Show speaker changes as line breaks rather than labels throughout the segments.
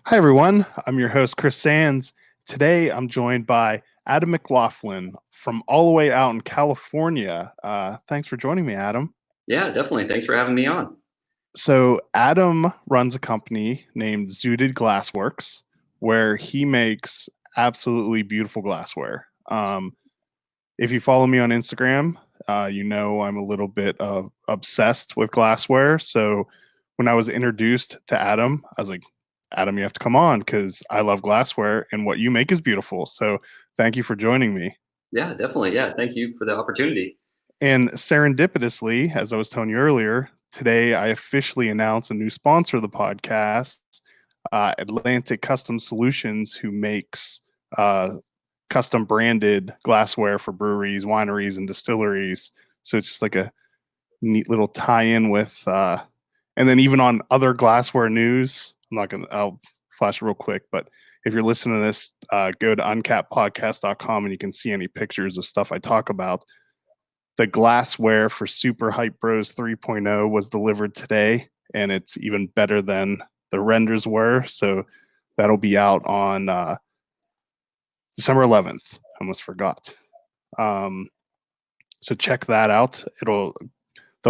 Hi, everyone. I'm your host, Chris Sands. Today, I'm joined by Adam McLaughlin from all the way out in California. Thanks for joining me, Adam.
Yeah, definitely. Thanks for having me on.
So, Adam runs a company named Zooted Glassworks, where he makes absolutely beautiful glassware. If you follow me on Instagram, you know I'm a little bit obsessed with glassware. So, when I was introduced to Adam, I was like, Adam, you have to come on because I love glassware and what you make is beautiful. So thank you for joining me.
Yeah, definitely. Yeah, thank you for the opportunity.
And serendipitously, as I was telling you earlier, today I officially announce a new sponsor of the podcast, Atlantic Custom Solutions, who makes custom branded glassware for breweries, wineries, and distilleries. So it's just like a neat little tie-in with and then even on other glassware news, I'll flash real quick, but if you're listening to this, go to uncappedpodcast.com and you can see any pictures of stuff I talk about. The glassware for Super Hype Bros 3.0 was delivered today, and it's even better than the renders were. So that'll be out on December 11th. I almost forgot. So check that out. They'll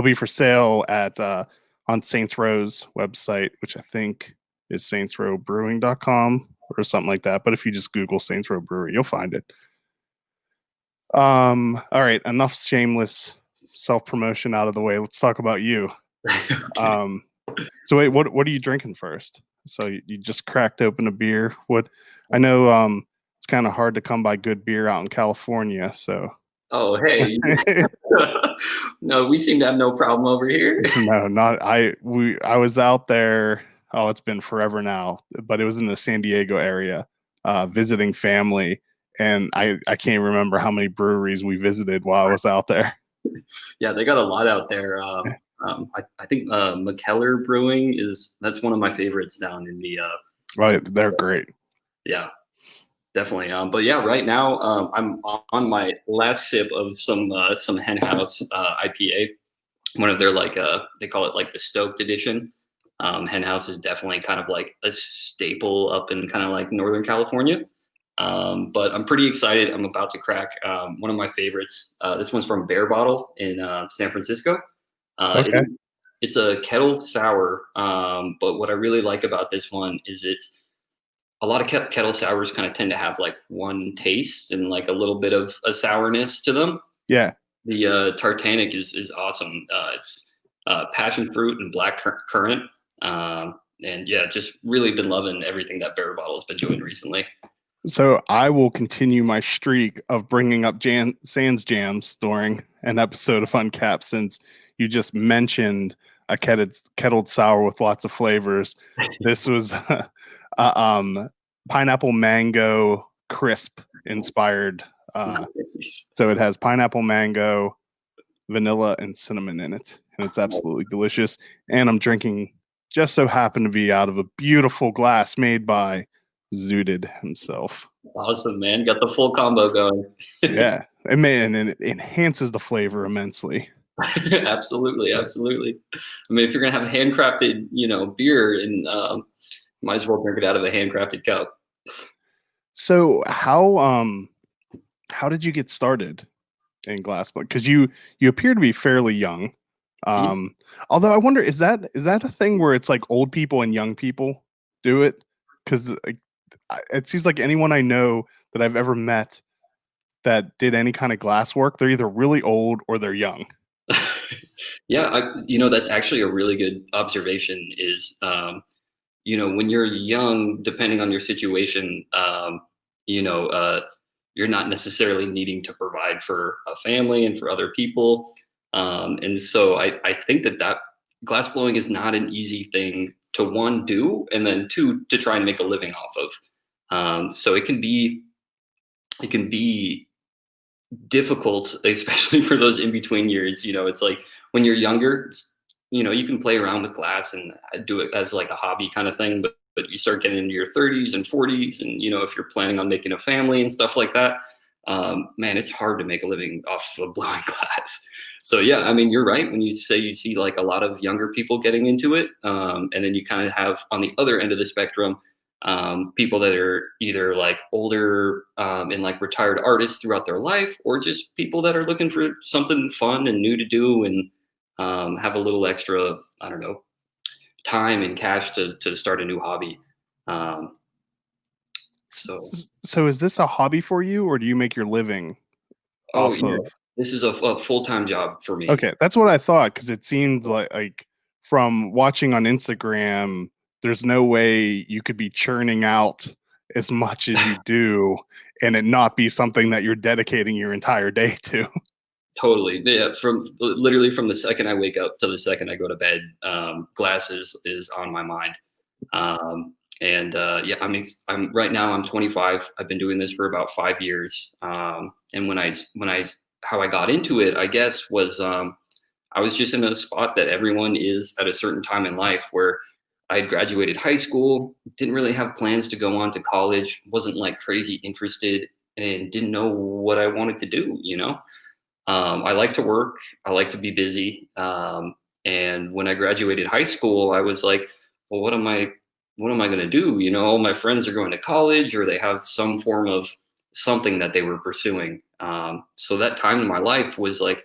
be for sale at on Saints Row's website, which I think is saintsrowbrewing.com or something like that. But if you just Google Saints Row Brewery, you'll find it. All right, enough shameless self-promotion out of the way. Let's talk about you.
Okay.
So wait, what are you drinking first? So you just cracked open a beer. What I know it's kind of hard to come by good beer out in California, so
Oh, hey. No, we seem to have no problem over here.
no, not I was out there. Oh, it's been forever now, but it was in the San Diego area, visiting family, and I can't remember how many breweries we visited while I was out there.
Yeah, they got a lot out there. I think McKellar Brewing that's one of my favorites down in the
Right, they're great.
yeah, definitely. But yeah, right now I'm on my last sip of some Hen House IPA. One of their they call it like the Stoked edition. Hen House is definitely kind of like a staple up in kind of like Northern California. But I'm pretty excited. I'm about to crack one of my favorites. This one's from Bear Bottle in San Francisco.
Okay.
It's a kettle sour, but what I really like about this one is it's a lot of kettle sours kind of tend to have like one taste and like a little bit of a sourness to them.
Yeah.
The Tartanic is awesome. It's passion fruit and black currant. And yeah, just really been loving everything that Bear Bottle has been doing recently.
So I will continue my streak of bringing up Sans Jams during an episode of Uncapped, since you just mentioned a kettled sour with lots of flavors. This was pineapple mango crisp inspired. So it has pineapple mango, vanilla, and cinnamon in it, and it's absolutely delicious. And I'm drinking, just so happen to be out of a beautiful glass made by Zooted himself.
Awesome, man. Got the full combo going.
Yeah. And man, and it enhances the flavor immensely.
Absolutely, absolutely. I mean, if you're gonna have handcrafted, beer, and might as well drink it out of a handcrafted cup.
So how did you get started in glassblowing? Because you appear to be fairly young. Although I wonder, is that a thing where it's like old people and young people do it? Because it seems like anyone I know that I've ever met that did any kind of glass work, they're either really old or they're young.
Yeah, that's actually a really good observation. When you're young, depending on your situation, you know, uh, you're not necessarily needing to provide for a family and for other people. And so I think that glass blowing is not an easy thing to one do, and then two to try and make a living off of. So it can be difficult, especially for those in between years. It's like when you're younger, you can play around with glass and do it as like a hobby kind of thing. But you start getting into your 30s and 40s, and if you're planning on making a family and stuff like that, man, it's hard to make a living off of blowing glass. So yeah, I mean, you're right when you say you see like a lot of younger people getting into it, and then you kind of have on the other end of the spectrum, people that are either like older and like retired artists throughout their life, or just people that are looking for something fun and new to do and have a little extra, I don't know, time and cash to start a new hobby. Um, so,
So is this a hobby for you, or do you make your living
oh
off
yeah,
of?
this is a full-time job for me.
Okay, that's what I thought, because it seemed like from watching on Instagram, there's no way you could be churning out as much as you do and it not be something that you're dedicating your entire day to.
Totally. Yeah. From literally from the second I wake up to the second I go to bed, glass is on my mind. And yeah, I'm right now I'm 25. I've been doing this for about 5 years. And how I got into it, I guess, was I was just in a spot that everyone is at a certain time in life where I had graduated high school, didn't really have plans to go on to college, wasn't like crazy interested, and didn't know what I wanted to do, you know? I like to work. I like to be busy. And when I graduated high school, I was like, well, what am I going to do? You know, all my friends are going to college or they have some form of something that they were pursuing. So that time in my life was like,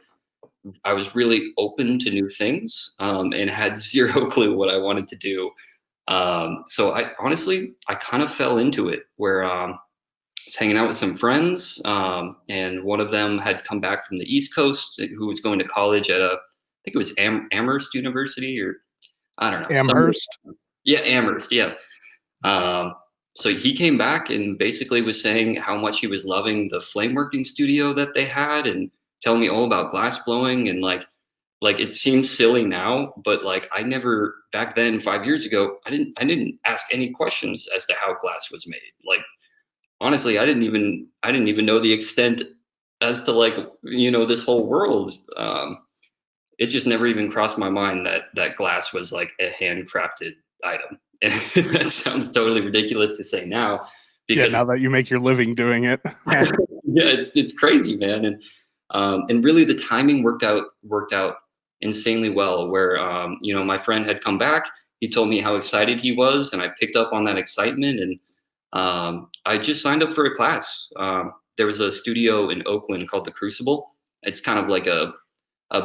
I was really open to new things and had zero clue what I wanted to do. So I honestly, I kind of fell into it where was hanging out with some friends, and one of them had come back from the East Coast, who was going to college at I think it was Amherst University, or I don't know.
Amherst.
Yeah, Amherst. Yeah. Um, so he came back and basically was saying how much he was loving the flameworking studio that they had, and telling me all about glass blowing, and like it seems silly now, but like I never back then 5 years ago, I didn't ask any questions as to how glass was made. Like honestly, I didn't even know the extent as to like, you know, this whole world. It just never even crossed my mind that glass was like a handcrafted item. And that sounds totally ridiculous to say now,
Yeah,
because
now that you make your living doing it.
yeah, it's crazy, man. And really the timing worked out insanely well. Where you know, my friend had come back, he told me how excited he was, and I picked up on that excitement, and I just signed up for a class. There was a studio in Oakland called the Crucible. It's kind of like a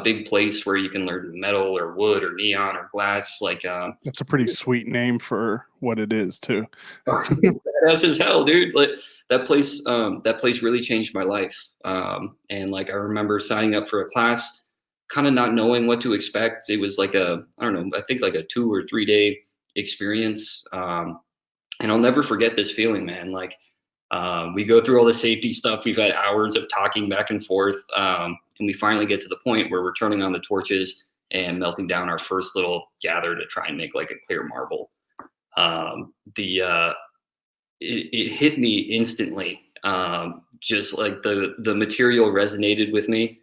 big place where you can learn metal or wood or neon or glass. Like
That's a pretty sweet name for what it is, too.
badass as hell, dude. Like that place really changed my life. And like I remember signing up for a class, kind of not knowing what to expect. It was like I don't know, I think like a 2 or 3 day experience. And I'll never forget this feeling, man. Like we go through all the safety stuff. We've had hours of talking back and forth, and we finally get to the point where we're turning on the torches and melting down our first little gather to try and make like a clear marble. It hit me instantly. Just like the material resonated with me.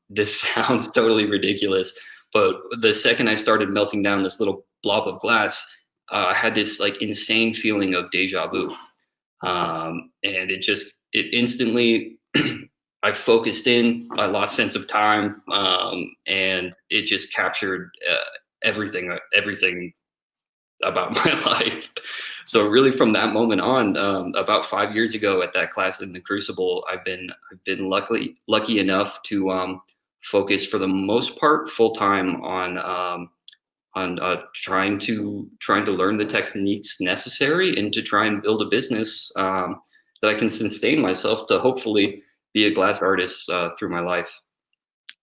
This sounds totally ridiculous, but the second I started melting down this little blob of glass, I had this like insane feeling of deja vu. And it instantly, I focused in, I lost sense of time, and it just captured everything about my life. So really from that moment on, about 5 years ago at that class in the Crucible, I've been lucky enough to focus for the most part full time on trying to learn the techniques necessary and to try and build a business that I can sustain myself to hopefully be a glass artist through my life.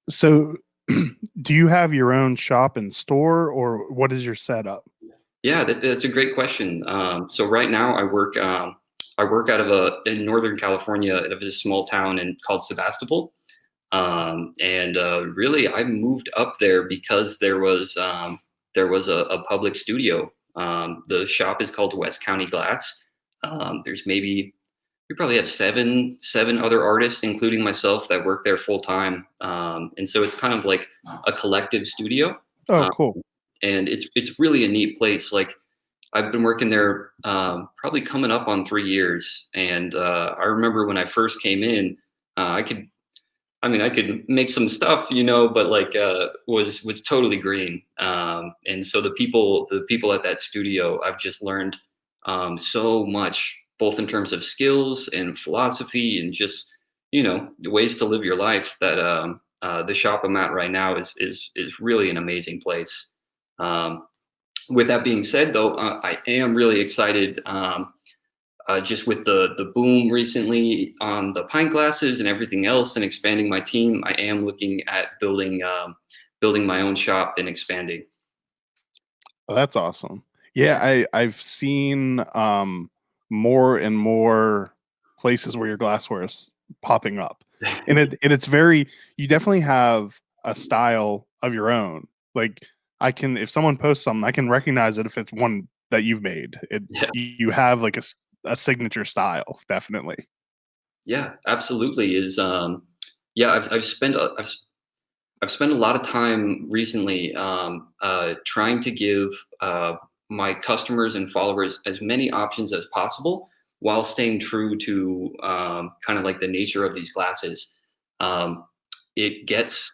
So, do you have your own shop and store, or what is your setup?
Yeah, that's a great question. So right now I work out of in Northern California, out of this small town called Sebastopol. And really I moved up there because there was a public studio. The shop is called West County Glass. There's maybe we probably have seven other artists, including myself, that work there full time. And so it's kind of like a collective studio.
Oh, cool.
And it's really a neat place. Like I've been working there probably coming up on 3 years. And I remember when I first came in, I could make some stuff, you know, but like was totally green. And so the people at that studio, I've just learned so much, both in terms of skills and philosophy and just, you know, the ways to live your life, that the shop I'm at right now is really an amazing place. Um, with that being said, though, I am really excited. Just with the boom recently on the pint glasses and everything else, and expanding my team, I am looking at building my own shop and expanding.
Oh, that's awesome. Yeah, I've seen more and more places where your glassware is popping up. It's very, you definitely have a style of your own. Like, I can, if someone posts something, I can recognize it if it's one that you've made.
Yeah,
You have like a signature style, definitely.
yeah, absolutely. Yeah, I've spent a lot of time recently trying to give my customers and followers as many options as possible, while staying true to kind of like the nature of these glasses. Um, it gets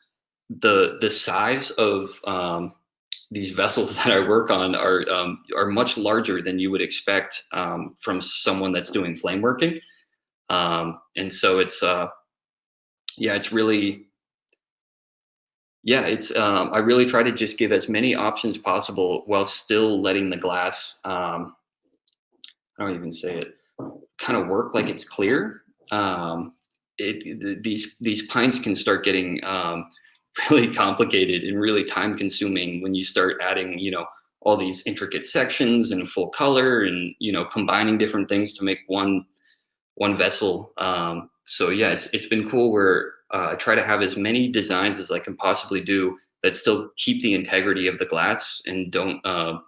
the size of these vessels that I work on are much larger than you would expect from someone that's doing flame working, and so yeah, it's really yeah, it's I really try to just give as many options possible while still letting the glass, I don't even say it, kind of work like it's clear. These pints can start getting really complicated and really time consuming when you start adding, you know, all these intricate sections and full color, and, you know, combining different things to make one vessel. So yeah, it's been cool where I try to have as many designs as I can possibly do that still keep the integrity of the glass, and don't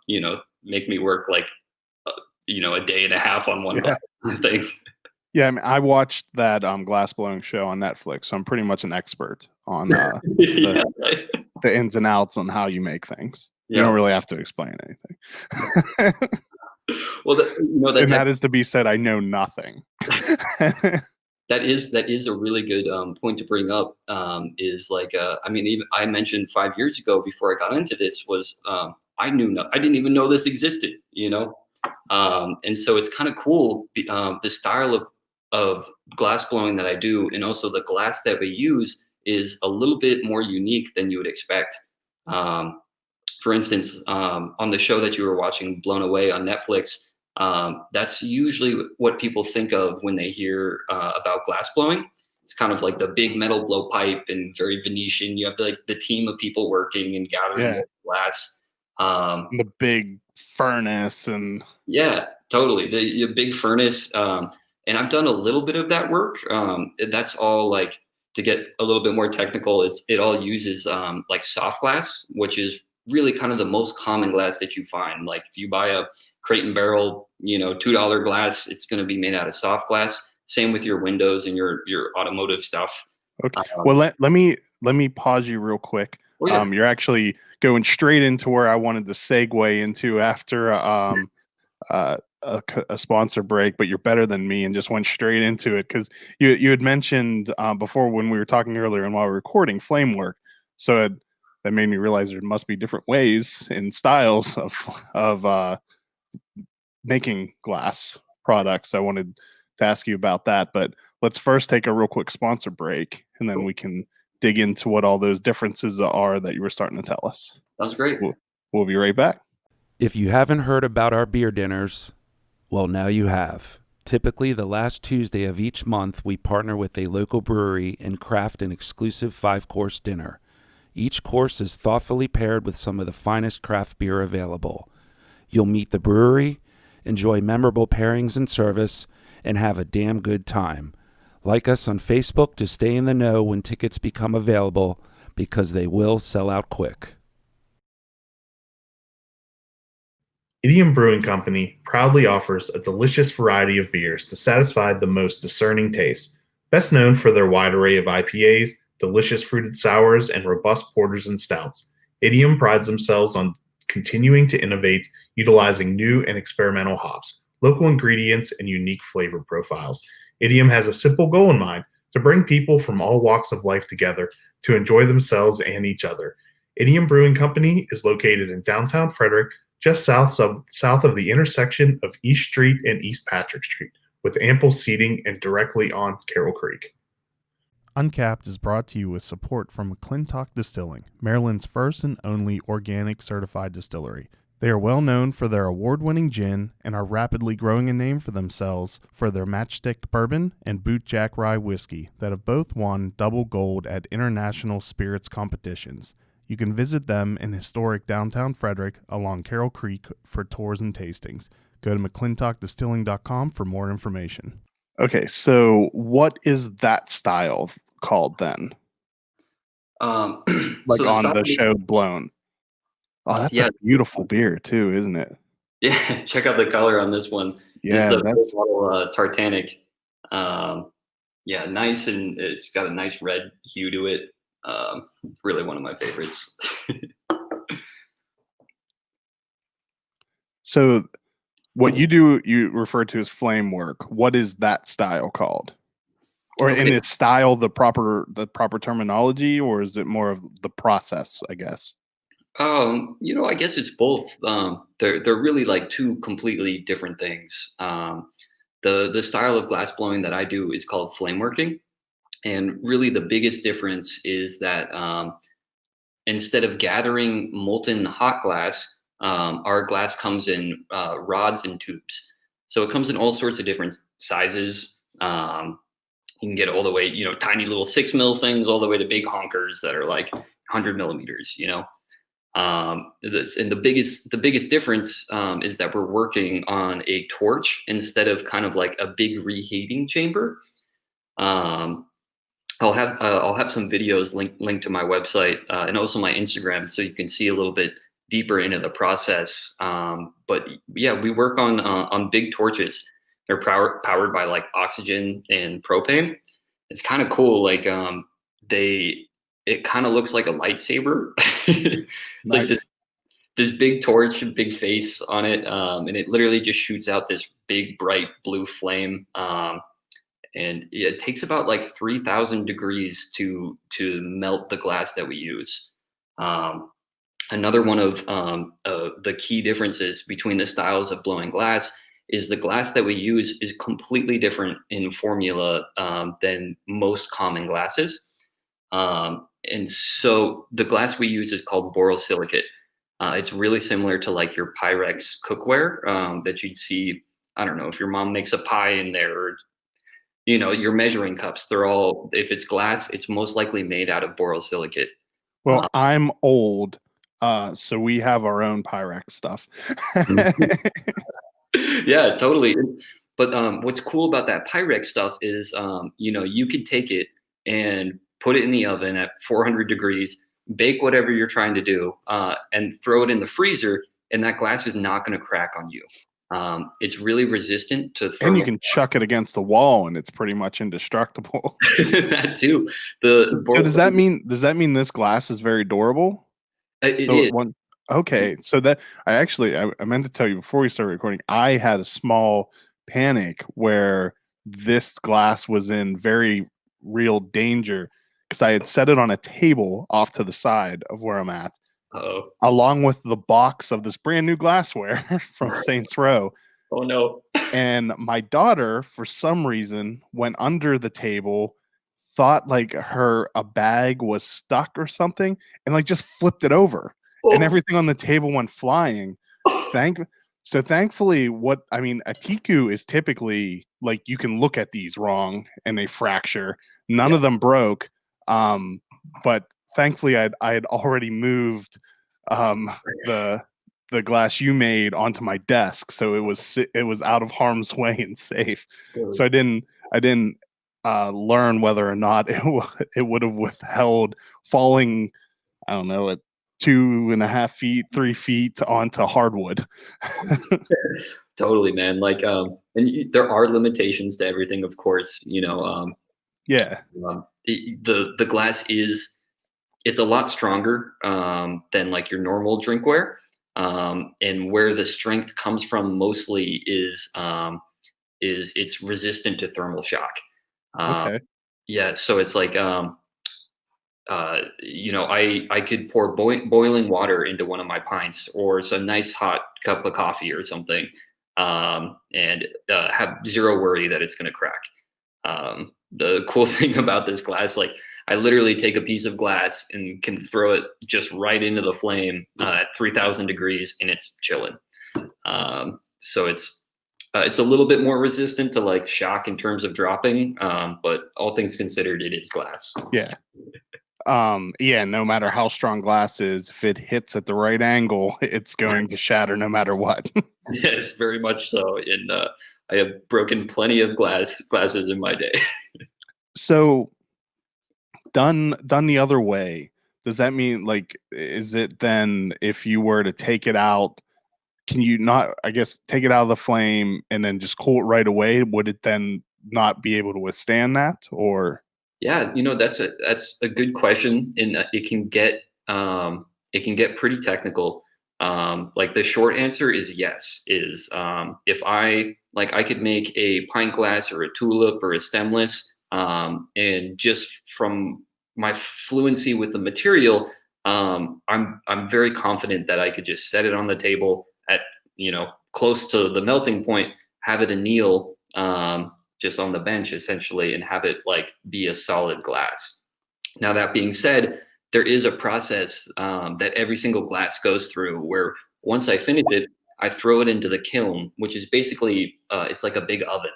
you know, make me work like you know, a day and a half on one
Yeah.
glass thing.
Yeah, I mean, I watched that Glassblowing show on Netflix, so I'm pretty much an expert on
Yeah, right.
the ins and outs on how you make things. You
Yeah.
don't really have to explain anything.
Well, you know,
And that is to be said, I know nothing.
that is a really good point to bring up. Is like, I mean, even I mentioned 5 years ago, before I got into this, was I didn't even know this existed. You know, and so it's kind of cool. The style of glass blowing that I do, and also the glass that we use, is a little bit more unique than you would expect. Um, for instance, on the show that you were watching, Blown Away on Netflix, that's usually what people think of when they hear about glass blowing. It's kind of like the big metal blow-pipe and very Venetian. You have like the team of people working and gathering
Yeah.
glass.
And the big furnace and
Yeah, totally. The big furnace. And I've done a little bit of that work. That's all like, to get a little bit more technical. It all uses like soft glass, which is really kind of the most common glass that you find. Like if you buy a Crate and Barrel, you know, $2 glass, it's going to be made out of soft glass. Same with your windows and your automotive stuff.
okay. Well, let me pause you real quick.
Oh yeah.
You're actually going straight into where I wanted to segue into after a sponsor break, but you're better than me and just went straight into it, because you had mentioned before, when we were talking earlier and while we were recording, Flamework. So that made me realize there must be different ways and styles of making glass products. I wanted to ask you about that, but let's first take a real quick sponsor break, and then we can dig into what all those differences are that you were starting to tell us.
Sounds great.
We'll be right back.
If you haven't heard about our beer dinners, well, now you have. Typically, the last Tuesday of each month, we partner with a local brewery and craft an exclusive 5-course dinner. Each course is thoughtfully paired with some of the finest craft beer available. You'll meet the brewery, enjoy memorable pairings and service, and have a damn good time. Like us on Facebook to stay in the know when tickets become available, because they will sell out quick.
Idiom Brewing Company proudly offers a delicious variety of beers to satisfy the most discerning tastes. Best known for their wide array of IPAs, delicious fruited sours, and robust porters and stouts, Idiom prides themselves on continuing to innovate, utilizing new and experimental hops, local ingredients, and unique flavor profiles. Idiom has a simple goal in mind: to bring people from all walks of life together to enjoy themselves and each other. Idiom Brewing Company is located in downtown Frederick, just south of the intersection of East Street and East Patrick Street, with ample seating and directly on Carroll Creek. Uncapped is brought to you with support from McClintock Distilling, Maryland's first and only organic certified distillery. They are well known for their award-winning gin and are rapidly growing a name for themselves for their Matchstick Bourbon and Bootjack Rye Whiskey that have both won double gold at international spirits competitions. You can visit them in historic downtown Frederick along Carroll Creek for tours and tastings. Go to McClintockDistilling.com for more information.
Okay, so what is that style called then?
Like
Like on the show Blown. Oh, that's a beautiful beer too, isn't it?
Yeah, check out the color on this one.
Yeah,
this is the bottle, Tartanic. Yeah, nice, and it's got a nice red hue to it. Really one of my favorites.
So what you do, you refer to as Flamework. What is that style called? Or in its style, the proper terminology, or is it more of the process, I guess?
I guess it's both. They're really like two completely different things. The style of glass blowing that I do is called flameworking, and really the biggest difference is that instead of gathering molten hot glass, our glass comes in rods and tubes. So it comes in all sorts of different sizes. You can get all the way, tiny little 6 mil things, all the way to big honkers that are like 100 millimeters. And the biggest difference is that we're working on a torch instead of kind of like a big reheating chamber. I'll have some videos linked to my website and also my Instagram, so you can see a little bit deeper into the process. But yeah, we work on big torches. They're powered by like oxygen and propane. It's kind of cool. Like it kind of looks like a lightsaber. It's nice. Like this big torch and big face on it. And it literally just shoots out this big, bright blue flame. And it takes about like 3,000 degrees to melt the glass that we use. Another one of the key differences between the styles of blowing glass is the glass that we use is completely different in formula than most common glasses. And so the glass we use is called borosilicate. It's really similar to like your Pyrex cookware that you'd see. I don't know if your mom makes a pie in there, or, your measuring cups. They're all, if it's glass, it's most likely made out of borosilicate.
Well, I'm old, so we have our own Pyrex stuff.
Yeah, totally. But what's cool about that Pyrex stuff is, you could take it and put it in the oven at 400 degrees, bake whatever you're trying to do, and throw it in the freezer, and that glass is not going to crack on you. It's really resistant to thermal.
And you can chuck it against the wall, and it's pretty much indestructible.
That too.
So does that mean this glass is very durable?
It is.
Okay, so that I meant to tell you before we started recording, I had a small panic where this glass was in very real danger because I had set it on a table off to the side of where I'm at, along with the box of this brand new glassware from Saints Row.
Oh no.
And my daughter, for some reason, went under the table, thought like a bag was stuck or something, and like just flipped it over. And everything on the table went flying. Thankfully, a tiku is typically like you can look at these wrong and they fracture. None of them broke, but thankfully I had already moved the glass you made onto my desk, so it was out of harm's way and safe. Good. So I didn't learn whether or not it would have withheld falling. I don't know, at 2.5 feet, 3 feet onto hardwood.
Totally, man. Like, there are limitations to everything, of course.
Yeah.
The glass it's a lot stronger than like your normal drinkware, and where the strength comes from mostly is it's resistant to thermal shock.
Okay.
Yeah, so it's like I could pour boiling water into one of my pints or some nice hot cup of coffee or something, and have zero worry that it's going to crack. The cool thing about this glass, like I literally take a piece of glass and can throw it just right into the flame at 3,000 degrees and it's chilling. So it's a little bit more resistant to like shock in terms of dropping, but all things considered, it is glass.
Yeah. No matter how strong glass is, if it hits at the right angle, it's going to shatter no matter what.
Yes, very much so. And I have broken plenty of glasses in my day.
So done the other way, does that mean, like, is it then if you were to take it out, can you not, I guess, take it out of the flame and then just cool it right away? Would it then not be able to withstand that? Or
Yeah, that's a good question, and it can get pretty technical. Like the short answer is yes. If I could make a pint glass or a tulip or a stemless, and just from my fluency with the material, I'm very confident that I could just set it on the table at close to the melting point, have it anneal, just on the bench essentially, and have it like be a solid glass. Now, that being said, there is a process that every single glass goes through where once I finish it, I throw it into the kiln, which is basically, it's like a big oven.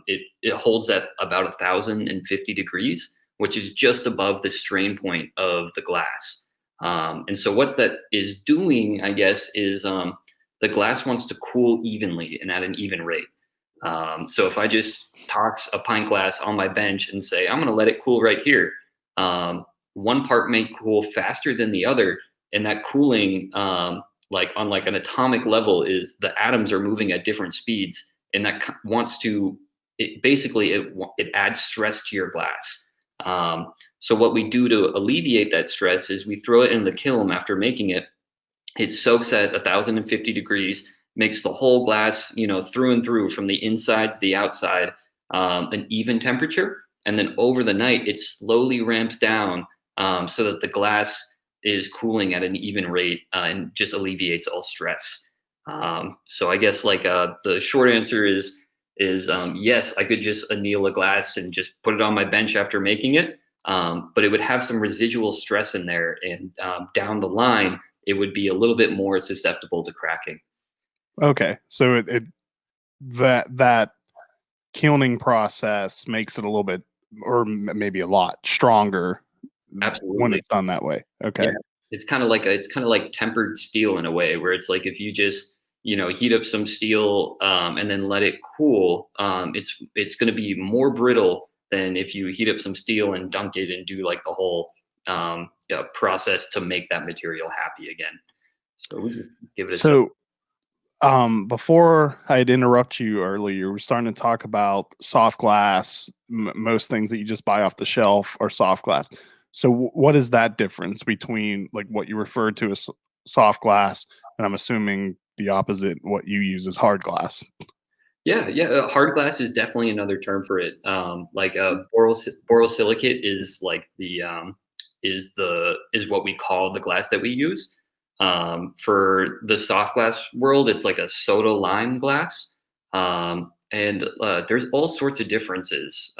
It holds at about 1,050 degrees, which is just above the strain point of the glass. And so what that is doing, I guess, is the glass wants to cool evenly and at an even rate. So if I just toss a pint glass on my bench and say, I'm going to let it cool right here, one part may cool faster than the other. And that cooling, like on like an atomic level, is the atoms are moving at different speeds. And that wants to, it adds stress to your glass. So what we do to alleviate that stress is we throw it in the kiln after making it. It soaks at 1,050 degrees, makes the whole glass, through and through from the inside to the outside, an even temperature. And then over the night, it slowly ramps down so that the glass is cooling at an even rate and just alleviates all stress. So I guess like the short answer is yes, I could just anneal a glass and just put it on my bench after making it, but it would have some residual stress in there, and down the line, it would be a little bit more susceptible to cracking.
okay, so that kilning process makes it a little bit, or maybe a lot stronger.
Absolutely.
When it's done that way. Okay.
Yeah. It's kind of like tempered steel in a way, where it's like if you just heat up some steel and then let it cool, it's going to be more brittle than if you heat up some steel and dunk it and do like the whole process to make that material happy again. So we give it a
before I'd interrupt you earlier, we're starting to talk about soft glass. Most things that you just buy off the shelf are soft glass. So what is that difference between like what you referred to as soft glass, and I'm assuming the opposite, what you use is hard glass?
Yeah. Hard glass is definitely another term for it. Borosilicate is like is what we call the glass that we use. For the soft glass world, it's like a soda lime glass. And there's all sorts of differences.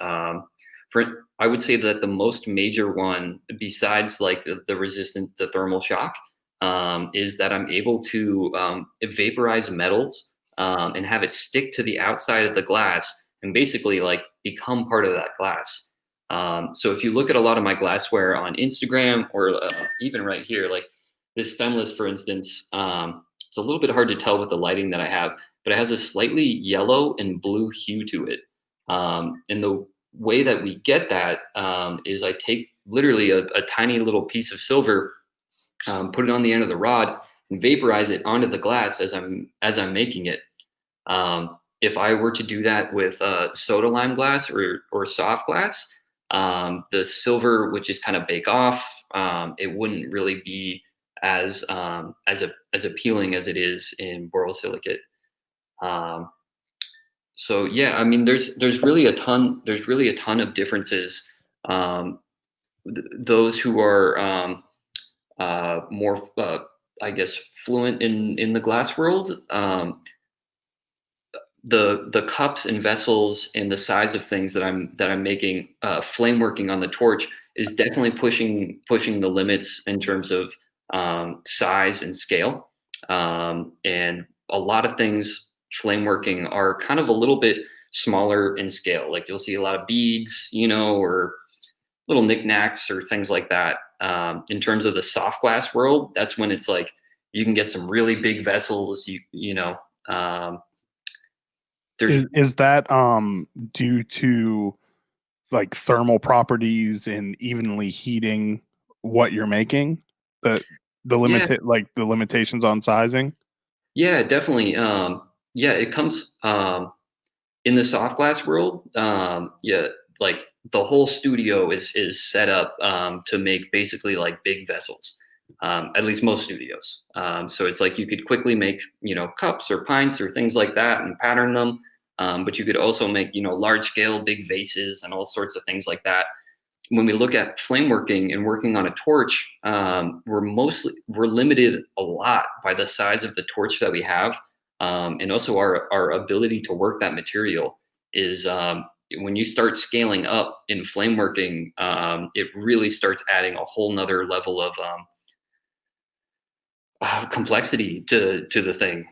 I would say that the most major one, besides like the resistant to thermal shock, is that I'm able to vaporize metals and have it stick to the outside of the glass and basically like become part of that glass. So if you look at a lot of my glassware on Instagram or even right here, like this stemless, for instance, it's a little bit hard to tell with the lighting that I have, but it has a slightly yellow and blue hue to it. And the way that we get that is I take literally a tiny little piece of silver, put it on the end of the rod, and vaporize it onto the glass as I'm making it. If I were to do that with soda lime glass or soft glass, the silver would just kind of bake off. It wouldn't really be as appealing as it is in borosilicate. So yeah, I mean, there's really a ton of differences. those who are more, I guess, fluent in the glass world, the cups and vessels and the size of things that I'm making, flame working on the torch is definitely pushing the limits in terms of size and scale. And a lot of things flame working are kind of a little bit smaller in scale. Like you'll see a lot of beads, or little knickknacks or things like that. In terms of the soft glass world, that's when it's like you can get some really big vessels. There's
Is that due to like thermal properties and evenly heating what you're making? The
yeah,
the limitations on sizing?
yeah, definitely. Yeah, it comes in the soft glass world. Yeah, like the whole studio is set up to make basically like big vessels. At least most studios. So it's like you could quickly make, cups or pints or things like that and pattern them. But you could also make, large scale, big vases and all sorts of things like that. When we look at flame working and working on a torch, we're limited a lot by the size of the torch that we have, and also our ability to work that material is when you start scaling up in flame working, it really starts adding a whole nother level of complexity to the thing.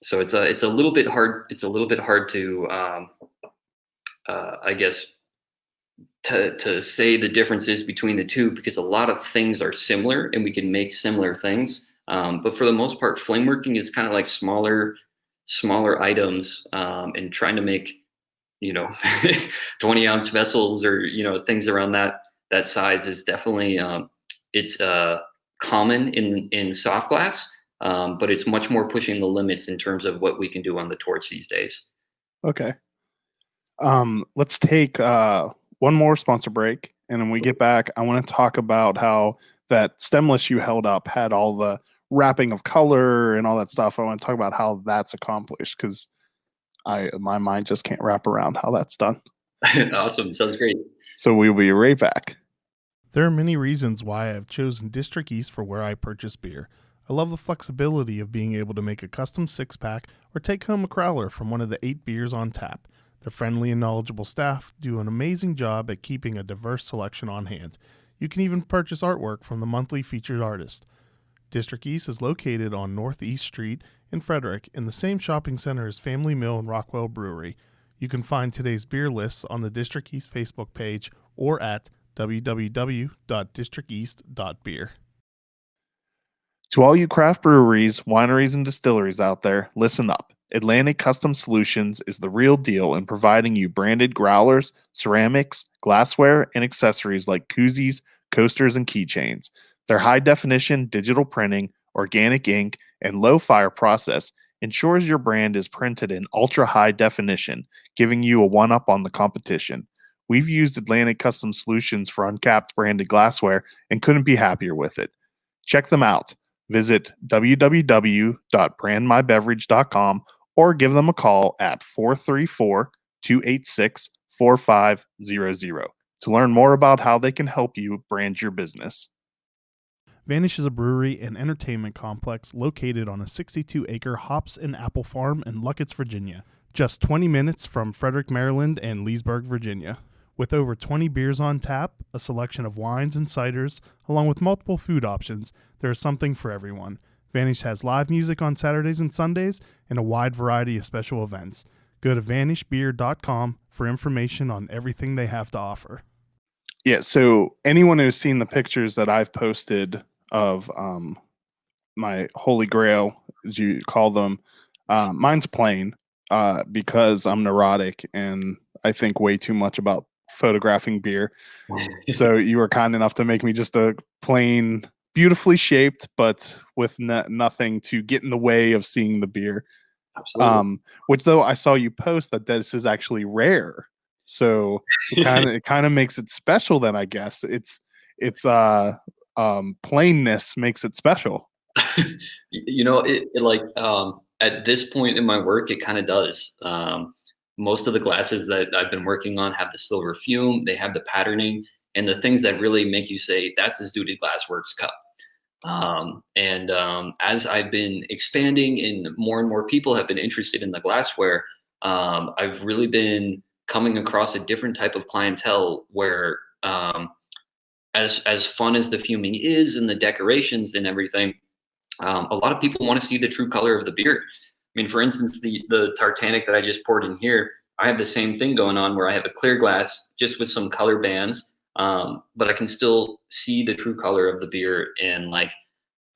So it's a little bit hard. It's a little bit hard to, I guess, to say the differences between the two, because a lot of things are similar and we can make similar things. But for the most part, flame working is kind of like smaller items, and trying to make, 20-ounce vessels or, things around that size is definitely, it's common in soft glass, but it's much more pushing the limits in terms of what we can do on the torch these days.
Okay. Let's take one more sponsor break, and when we get back, I want to talk about how that stemless you held up had all the wrapping of color and all that stuff. I want to talk about how that's accomplished, because my mind just can't wrap around how that's done.
Awesome. Sounds great.
So we'll be right back.
There are many reasons why I have chosen District East for where I purchase beer. I love the flexibility of being able to make a custom six-pack or take home a crowler from one of the 8 beers on tap. Their friendly and knowledgeable staff do an amazing job at keeping a diverse selection on hand. You can even purchase artwork from the monthly featured artist. District East is located on Northeast Street in Frederick, in the same shopping center as Family Mill and Rockwell Brewery. You can find today's beer lists on the District East Facebook page or at www.districteast.beer.
To all you craft breweries, wineries, and distilleries out there, listen up. Atlantic Custom Solutions is the real deal in providing you branded growlers, ceramics, glassware, and accessories like koozies, coasters, and keychains. Their high-definition digital printing, organic ink, and low-fire process ensures your brand is printed in ultra-high definition, giving you a one-up on the competition. We've used Atlantic Custom Solutions for uncapped branded glassware and couldn't be happier with it. Check them out. Visit www.brandmybeverage.com or give them a call at 434-286-4500 to learn more about how they can help you brand your business.
Vanish is a brewery and entertainment complex located on a 62-acre hops and apple farm in Luckett's, Virginia, just 20 minutes from Frederick, Maryland and Leesburg, Virginia. With over 20 beers on tap, a selection of wines and ciders, along with multiple food options, there is something for everyone. Vanish has live music on Saturdays and Sundays and a wide variety of special events. Go to vanishbeer.com for information on everything they have to offer.
Yeah, so anyone who's seen the pictures that I've posted of my holy grail, as you call them, mine's plain because I'm neurotic and I think way too much about photographing beer. So you were kind enough to make me just a plain, beautifully shaped, but with nothing to get in the way of seeing the beer.
Absolutely.
Which, though, I saw you post that this is actually rare, so it kind of makes it special. Then I guess it's plainness makes it special.
It like at this point in my work, it kind of does. Most of the glasses that I've been working on have the silver fume. They have the patterning, and the things that really make you say that's a Zooted Glassworks cup. As I've been expanding and more people have been interested in the glassware, I've really been coming across a different type of clientele where, as fun as the fuming is and the decorations and everything, a lot of people want to see the true color of the beer. I mean, for instance, the Tartanic that I just poured in here, I have the same thing going on where I have a clear glass just with some color bands, but I can still see the true color of the beer and like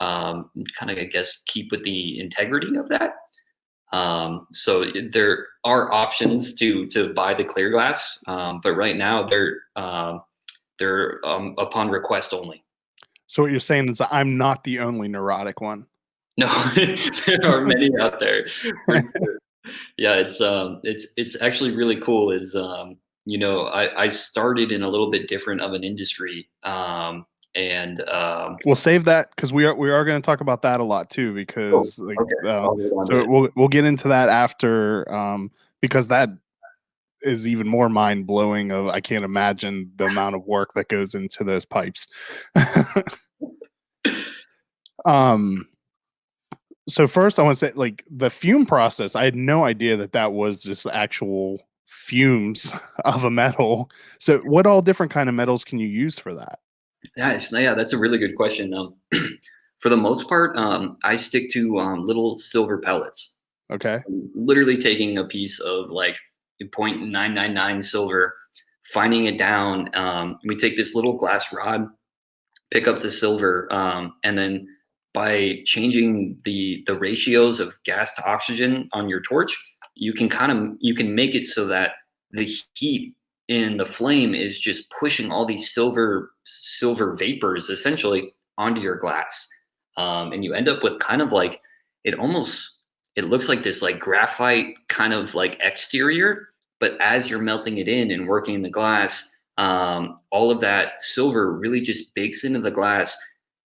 kind of, I guess, keep with the integrity of that. So there are options to buy the clear glass, but right now they're upon request only.
So what you're saying is I'm not the only neurotic one.
No, there are many out there. For sure. Yeah, it's actually really cool. I started in a little bit different of an industry,
we'll save that because we are going to talk about that a lot too, because so we'll get into that after, because that is even more mind blowing. I can't imagine the amount of work that goes into those pipes. So first I want to say, like, the fume process, I had no idea that was just actual fumes of a metal. So what all different kind of metals can you use for that?
Yeah, that's a really good question. For the most part, I stick to little silver pellets.
Okay.
Literally taking a piece of like 0.999 silver, finding it down. We take this little glass rod, pick up the silver, and then by changing the ratios of gas to oxygen on your torch, you can make it so that the heat in the flame is just pushing all these silver vapors essentially onto your glass, and you end up with kind of like it looks like this like graphite kind of like exterior, but as you're melting it in and working in the glass, all of that silver really just bakes into the glass.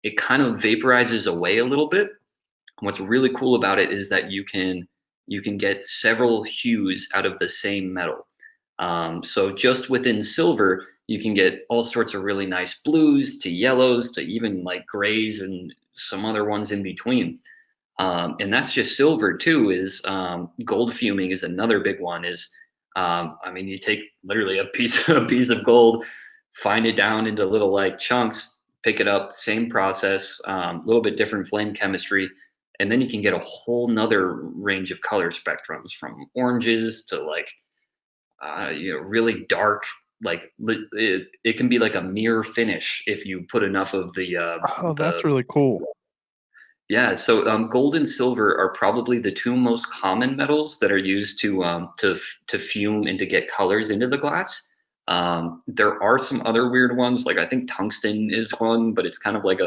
It kind of vaporizes away a little bit. What's really cool about it is that you can get several hues out of the same metal. So just within silver, you can get all sorts of really nice blues to yellows to even like grays and some other ones in between. And that's just silver too. Is gold fuming is another big one. You take literally a piece of gold, find it down into little like chunks, pick it up, same process, a little bit different flame chemistry, and then you can get a whole nother range of color spectrums, from oranges to like really dark, like it can be like a mirror finish if you put enough of the
that's really cool.
Yeah, so gold and silver are probably the two most common metals that are used to fume and to get colors into the glass. There are some other weird ones, like I think tungsten is one, but it's kind of like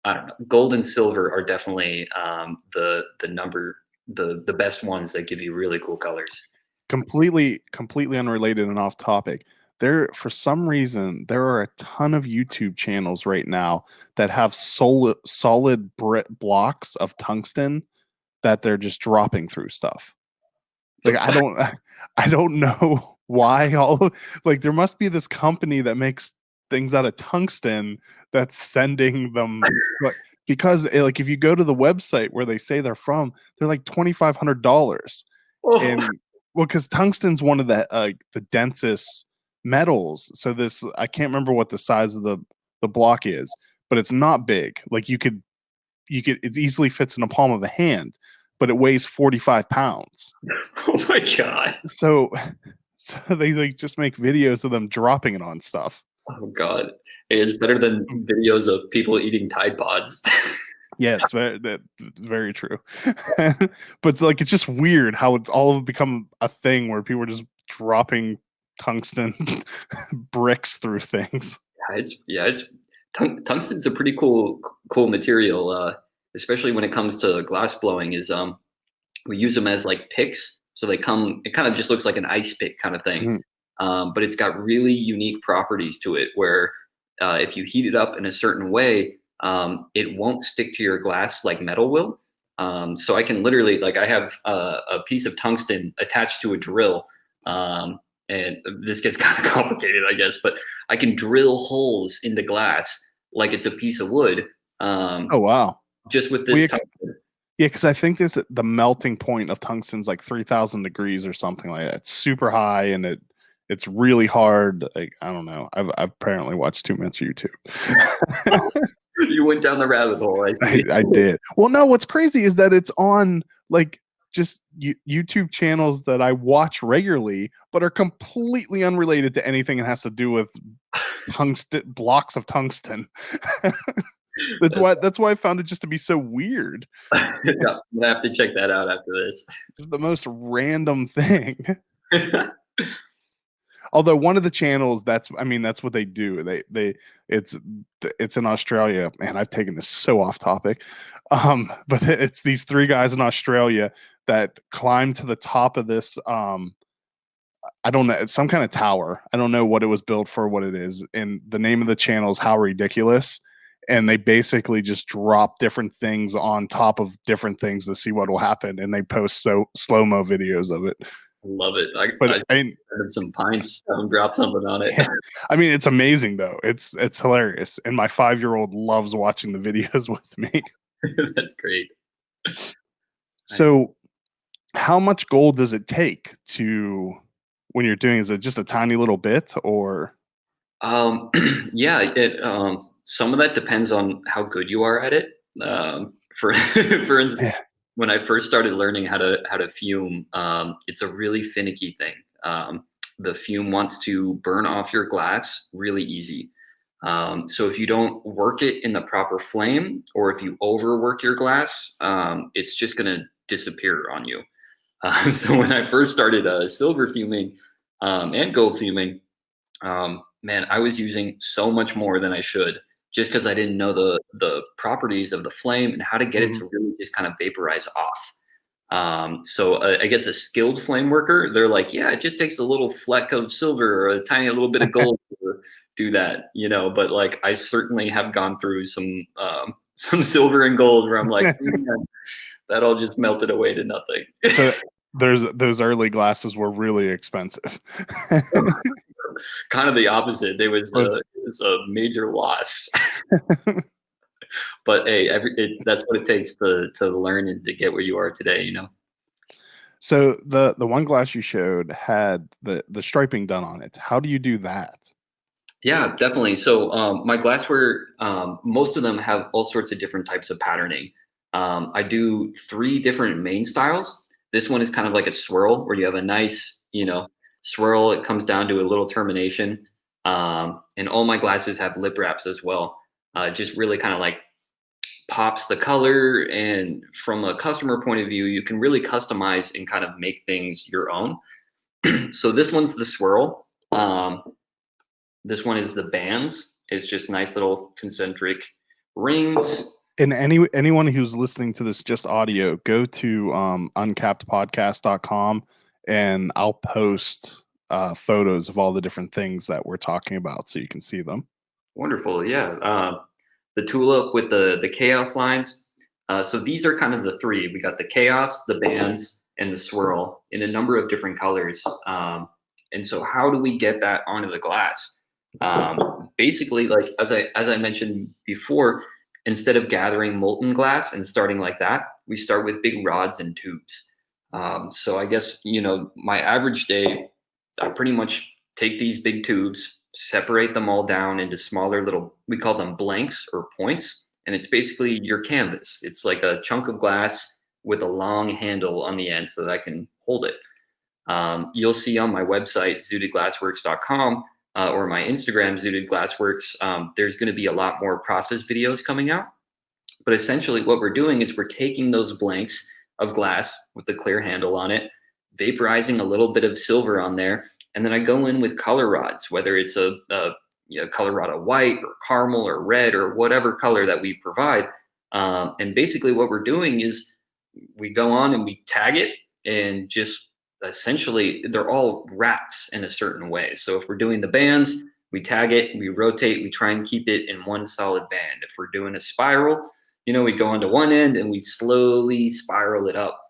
I don't know. Gold and silver are definitely the best ones that give you really cool colors.
Completely unrelated and off topic. For some reason, there are a ton of YouTube channels right now that have solid blocks of tungsten that they're just dropping through stuff. Like I don't know why like there must be this company that makes things out of tungsten that's sending them, because like if you go to the website where they say they're from, they're like $2,500. And well, because tungsten's one of the densest metals. So I can't remember what the size of the block is, but it's not big. Like you could it easily fits in the palm of a hand, but it weighs 45 pounds.
Oh my God.
So they like just make videos of them dropping it on stuff.
Oh God. It's better than videos of people eating Tide Pods.
Yes, very true. But it's just weird how it's all of it become a thing where people are just dropping tungsten bricks through things.
Tungsten's a pretty cool material, especially when it comes to glass blowing. We use them as like picks, so it kind of just looks like an ice pick kind of thing. Mm-hmm. But it's got really unique properties to it where if you heat it up in a certain way, it won't stick to your glass like metal will. So I can literally, like, I have a piece of tungsten attached to a drill, and this gets kind of complicated, I guess, but I can drill holes into glass like it's a piece of wood.
Oh wow!
Just with this type.
Yeah, because I think the melting point of tungsten's like 3,000 degrees or something like that. It's super high, and it's really hard. Like, I don't know. I've apparently watched too much YouTube.
You went down the rabbit hole.
I did. Well, no, what's crazy is that it's on like just YouTube channels that I watch regularly, but are completely unrelated to anything that has to do with tungsten blocks of tungsten. That's why I found it just to be so weird.
Yeah, I'm gonna have to check that out after this.
It's the most random thing. Although one of the channels, that's what they do. It's in Australia, man. I've taken this so off topic, but it's these three guys in Australia that climb to the top of this. I don't know. It's some kind of tower. I don't know what it was built for, what it is. And the name of the channel is HowRidiculous. And they basically just drop different things on top of different things to see what will happen. And they post slow-mo videos of it.
Love it. I had some pints, drop something on it.
I mean, it's amazing though. It's hilarious. And my 5-year-old loves watching the videos with me.
That's great.
So how much gold does it take when you're doing, is it just a tiny little bit or?
Yeah, some of that depends on how good you are at it. For instance, when I first started learning how to fume, it's a really finicky thing. The fume wants to burn off your glass really easy. So if you don't work it in the proper flame, or if you overwork your glass, it's just gonna disappear on you. So when I first started silver fuming and gold fuming, man, I was using so much more than I should, just because I didn't know the properties of the flame and how to get it to really just kind of vaporize off. So I guess a skilled flame worker, they're like, yeah, it just takes a little fleck of silver or a tiny little bit of gold to do that, but like I certainly have gone through some silver and gold where I'm like, that all just melted away to nothing.
So those early glasses were really expensive.
Kind of the opposite. It was a major loss. But hey, that's what it takes to learn and to get where you are today,
So the one glass you showed had the striping done on it. How do you do that?
Yeah, definitely. So my glassware, most of them have all sorts of different types of patterning. I do 3 different main styles. This one is kind of like a swirl where you have a nice, swirl. It comes down to a little termination. And all my glasses have lip wraps as well. Just really kind of like pops the color. And from a customer point of view, you can really customize and kind of make things your own. So this one's the swirl. This one is the bands. It's just nice little concentric rings.
And anyone who's listening to this just audio, go to uncappedpodcast.com and I'll post photos of all the different things that we're talking about so you can see them.
Wonderful. Yeah. The tulip with the chaos lines. So these are kind of the 3. We got the chaos, the bands, and the swirl in a number of different colors. And so how do we get that onto the glass? Basically, like as I mentioned before, instead of gathering molten glass and starting like that, we start with big rods and tubes. So I guess, my average day, I pretty much take these big tubes, separate them all down into smaller little, we call them blanks or points. And it's basically your canvas. It's like a chunk of glass with a long handle on the end so that I can hold it. You'll see on my website, zootedglassworks.com, or my Instagram, Zooted Glassworks, there's going to be a lot more process videos coming out. But essentially what we're doing is we're taking those blanks of glass with the clear handle on it, vaporizing a little bit of silver on there, and then I go in with color rods, whether it's a color rod of white or caramel or red or whatever color that we provide. And basically what we're doing is we go on and we tag it, and just essentially they're all wraps in a certain way. So if we're doing the bands, we tag it, we rotate, we try and keep it in one solid band. If we're doing a spiral, we go onto one end and we slowly spiral it up.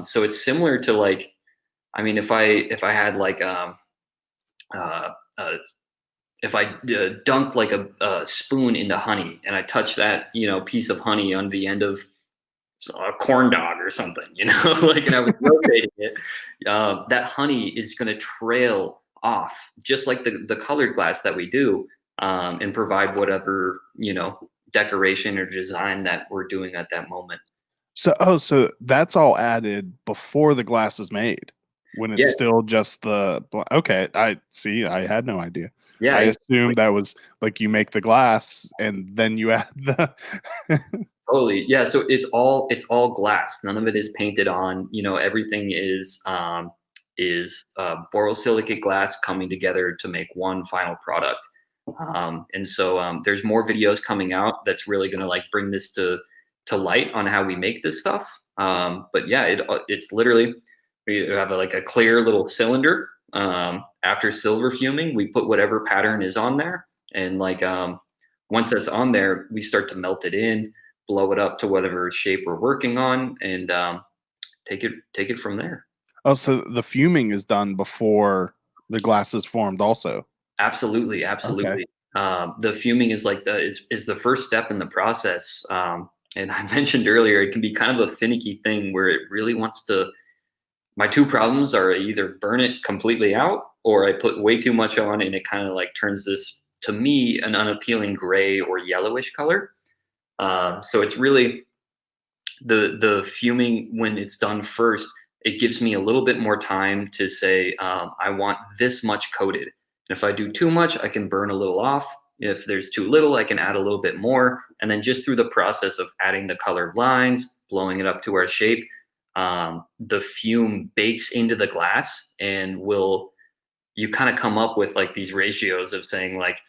So it's similar to like, I mean, if I had like uh, uh, if I dunked like a spoon into honey and I touch that, piece of honey on the end of a corn dog or something, like, and I was rotating it, that honey is going to trail off just like the colored glass that we do, and provide whatever, decoration or design that we're doing at that moment.
So that's all added before the glass is made, when it's
Yeah.
still just okay. I see. I had no idea.
Yeah.
I assumed that was like you make the glass and then you add the.
Totally. Yeah. So it's all glass. None of it is painted on. Everything is borosilicate glass coming together to make one final product. And so there's more videos coming out that's really going to like bring this to light on how we make this stuff. But yeah, it's literally, we have a clear little cylinder. After silver fuming, we put whatever pattern is on there, and once that's on there, we start to melt it in, blow it up to whatever shape we're working on, and take it from there.
Oh, so the fuming is done before the glass is formed also.
Absolutely.
Okay.
The fuming is is the first step in the process. And I mentioned earlier, it can be kind of a finicky thing where it really wants to. My two problems are either burn it completely out, or I put way too much on and it kind of like turns this, to me, an unappealing gray or yellowish color. So it's really the fuming, when it's done first, it gives me a little bit more time to say, I want this much coated. And if I do too much, I can burn a little off. If there's too little, I can add a little bit more. And then just through the process of adding the colored lines, blowing it up to our shape, the fume bakes into the glass, and you kind of come up with like these ratios of saying like,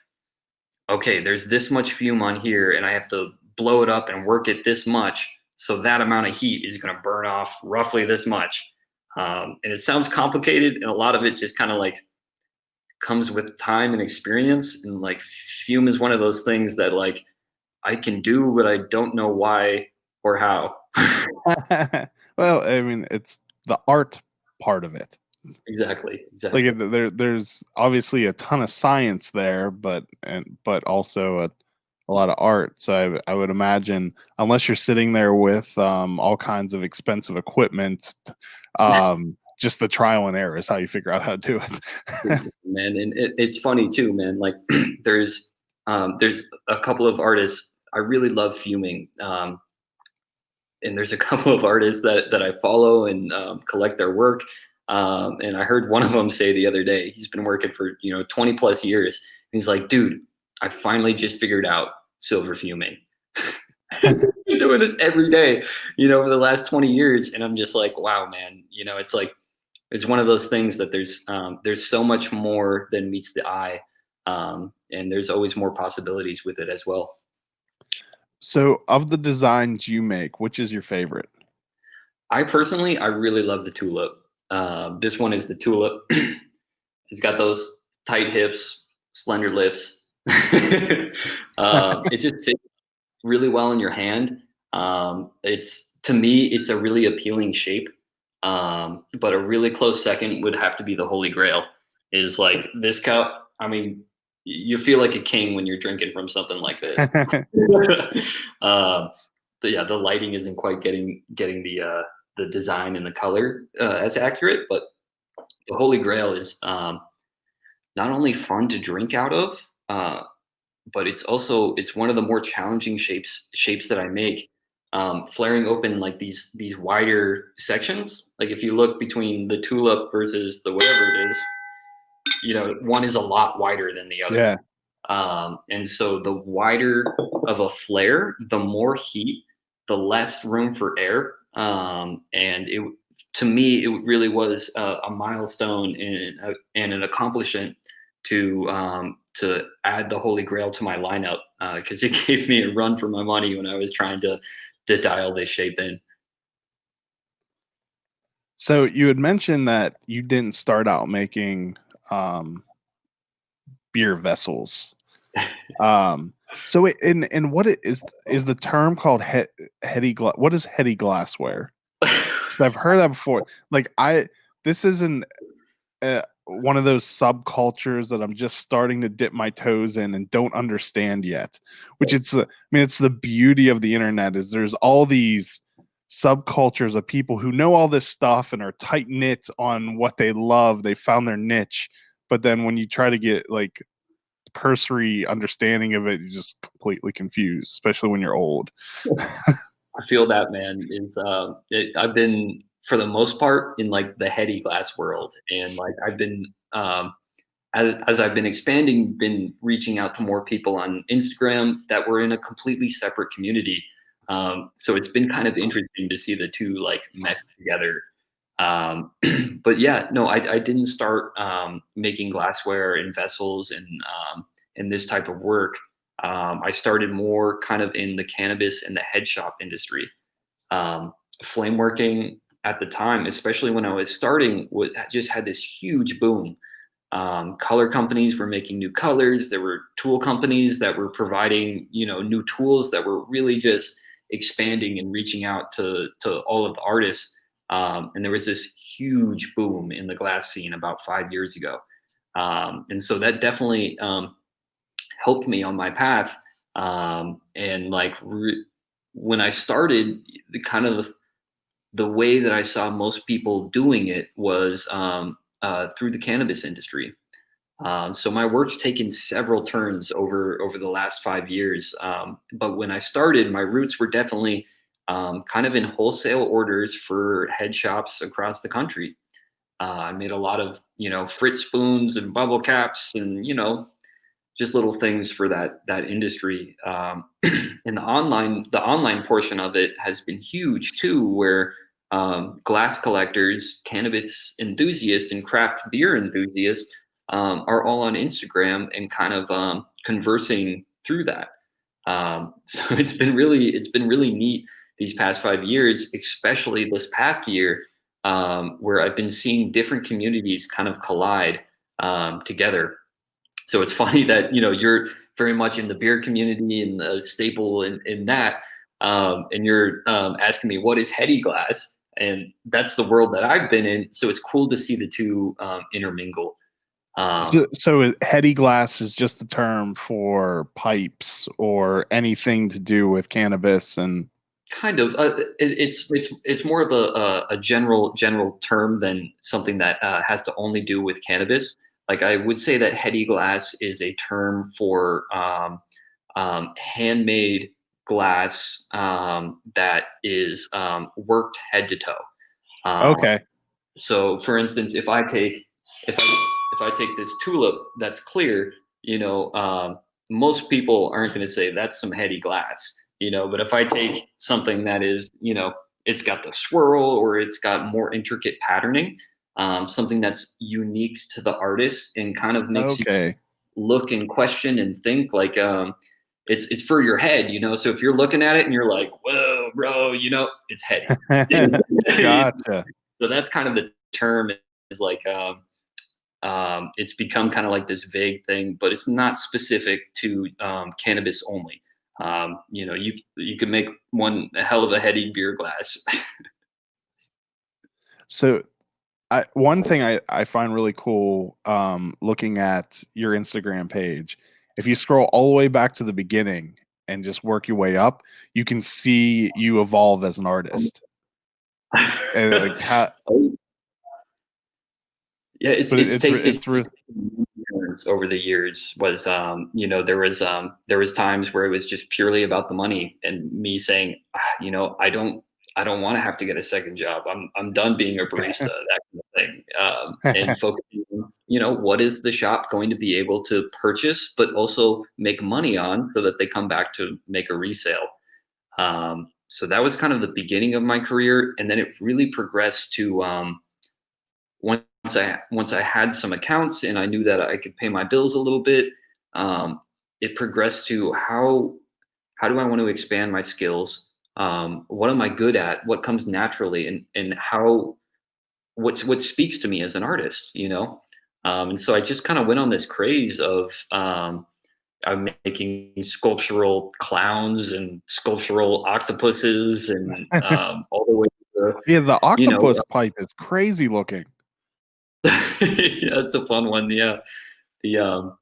okay, there's this much fume on here and I have to blow it up and work it this much. So that amount of heat is going to burn off roughly this much. And it sounds complicated, and a lot of it just kind of like comes with time and experience. And like fume is one of those things that like I can do, but I don't know why or how.
Well, I mean, it's the art part of it.
Exactly.
Like there's obviously a ton of science there, but also a lot of art. So I would imagine, unless you're sitting there with all kinds of expensive equipment, just the trial and error is how you figure out how to do it.
Man, and it's funny too, man. Like there's a couple of artists I really love fuming, and there's a couple of artists that I follow and collect their work. And I heard one of them say the other day, he's been working for 20 plus years, and he's like, dude, I finally just figured out silver fuming. I've been doing this every day, over the last 20 years, and I'm just like, wow, man. It's like, it's one of those things that there's so much more than meets the eye, and there's always more possibilities with it as well.
So, of the designs you make, which is your favorite?
I really love the tulip. This one is the tulip. It's got those tight hips, slender lips. It just fits really well in your hand. To me, it's a really appealing shape. But a really close second would have to be the Holy Grail. Is like this cup. I mean, you feel like a king when you're drinking from something like this. But yeah, the lighting isn't quite getting the design and the color as accurate. But the Holy Grail is not only fun to drink out of, but it's one of the more challenging shapes that I make. Flaring open like these wider sections. Like if you look between the tulip versus the whatever it is, one is a lot wider than the other.
Yeah.
And so the wider of a flare, the more heat, the less room for air. And to me, it really was a milestone and an accomplishment to add the Holy Grail to my lineup, because it gave me a run for my money when I was trying to dial this shape in.
So you had mentioned that you didn't start out making beer vessels. So in what is the term called heady? What is heady glassware? I've heard that before. Like this isn't one of those subcultures that I'm just starting to dip my toes in and don't understand yet. Which it's the beauty of the internet is there's all these subcultures of people who know all this stuff and are tight knit on what they love. They found their niche, but then when you try to get like cursory understanding of it, you're just completely confused, especially when you're old.
I feel that, man. I've been, for the most part, in like the heady glass world, and like I've been as I've been expanding, been reaching out to more people on Instagram that were in a completely separate community. So it's been kind of interesting to see the two like mesh together. But yeah, no, I didn't start making glassware and vessels and this type of work. I started more kind of in the cannabis and the head shop industry. Flameworking at the time, especially when I was starting, just had this huge boom. Color companies were making new colors. There were tool companies that were providing, new tools that were really just expanding and reaching out to all of the artists. And there was this huge boom in the glass scene about 5 years ago. And so that definitely helped me on my path. And like when I started, the way that I saw most people doing it was through the cannabis industry. So my work's taken several turns over the last 5 years. But when I started, my roots were definitely kind of in wholesale orders for head shops across the country. I made a lot of, Fritz spoons and bubble caps and, just little things for that industry. And the online portion of it has been huge too, where glass collectors, cannabis enthusiasts, and craft beer enthusiasts are all on Instagram and kind of conversing through that. So it's been really neat these past 5 years, especially this past year, where I've been seeing different communities kind of collide together. So it's funny that, you're very much in the beer community and a staple in that. And you're asking me, what is heady glass? And that's the world that I've been in. So it's cool to see the two intermingle.
So heady glass is just a term for pipes or anything to do with cannabis and
kind of. It's more of a general term than something that has to only do with cannabis. Like I would say that heady glass is a term for handmade glass that is worked head to toe.
Okay.
So, for instance, if I take this tulip that's clear, most people aren't going to say that's some heady glass, But if I take something that is, it's got the swirl or it's got more intricate patterning. Something that's unique to the artist and kind of makes you look and question and think like it's for your head, So if you're looking at it and you're like, whoa, bro, it's heady.
Gotcha.
So that's kind of the term is like it's become kind of like this vague thing, but it's not specific to cannabis only. You can make one hell of a heady beer glass.
So one thing I find really cool looking at your Instagram page, if you scroll all the way back to the beginning and just work your way up, you can see you evolve as an artist. And like
yeah, it's over the years was there was times where it was just purely about the money and me saying, I don't want to have to get a second job. I'm done being a barista, that kind of thing. And focusing on, what is the shop going to be able to purchase, but also make money on so that they come back to make a resale. So that was kind of the beginning of my career. And then it really progressed to once I had some accounts and I knew that I could pay my bills a little bit, it progressed to how do I want to expand my skills? What am I good at? What comes naturally, and what speaks to me as an artist, And so I just kind of went on this craze of I'm making sculptural clowns and sculptural octopuses and all the way to
the octopus pipe is crazy looking.
Yeah, it's a fun one. Yeah. The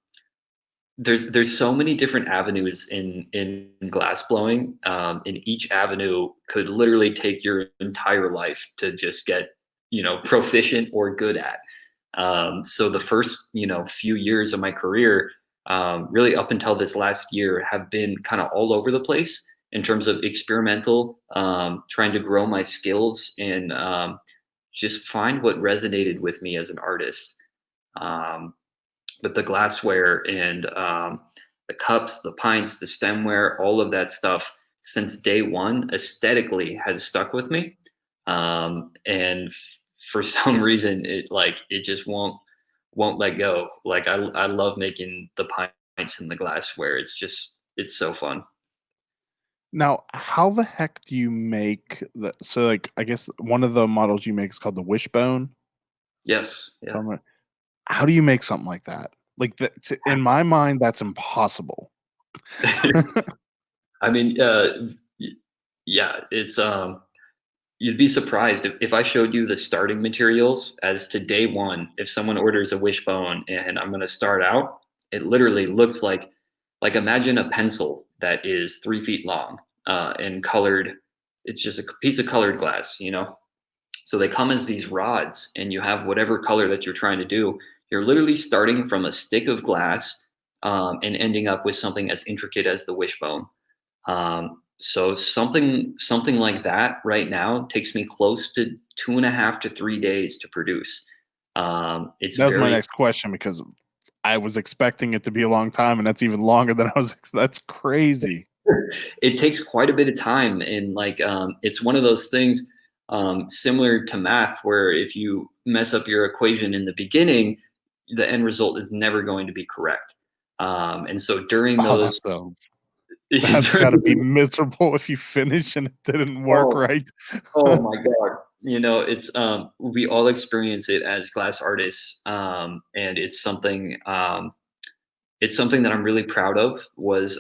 there's so many different avenues in glass blowing, and each avenue could literally take your entire life to just get, proficient or good at. So the first, few years of my career, really up until this last year, have been kind of all over the place in terms of experimental, trying to grow my skills and just find what resonated with me as an artist. Um, but the glassware and the cups, the pints, the stemware, all of that stuff since day one aesthetically has stuck with me. And for some reason, it just won't let go. Like I love making the pints and the glassware. It's so fun.
Now, how the heck do you make the so like I guess one of the models you make is called the Wishbone.
Yes.
If
Yeah.
How do you make something like that? Like in my mind, that's impossible.
I mean, yeah, it's you'd be surprised if I showed you the starting materials as to day one. If someone orders a Wishbone and I'm going to start out, it literally looks like imagine a pencil that is 3 feet long and colored. It's just a piece of colored glass, So they come as these rods, and you have whatever color that you're trying to do. You're literally starting from a stick of glass and ending up with something as intricate as the Wishbone. So something like that right now takes me close to 2.5 to 3 days to produce. It's
That was my
very
next question because I was expecting it to be a long time, and that's even longer than I was. That's crazy.
it takes quite a bit of time, and it's one of those things similar to math where if you mess up your equation in the beginning, the end result is never going to be correct. And so during
Oh,
those
that's got to be miserable if you finish and it didn't work
oh,
right.
oh my God. It's we all experience it as glass artists. And it's something that I'm really proud of was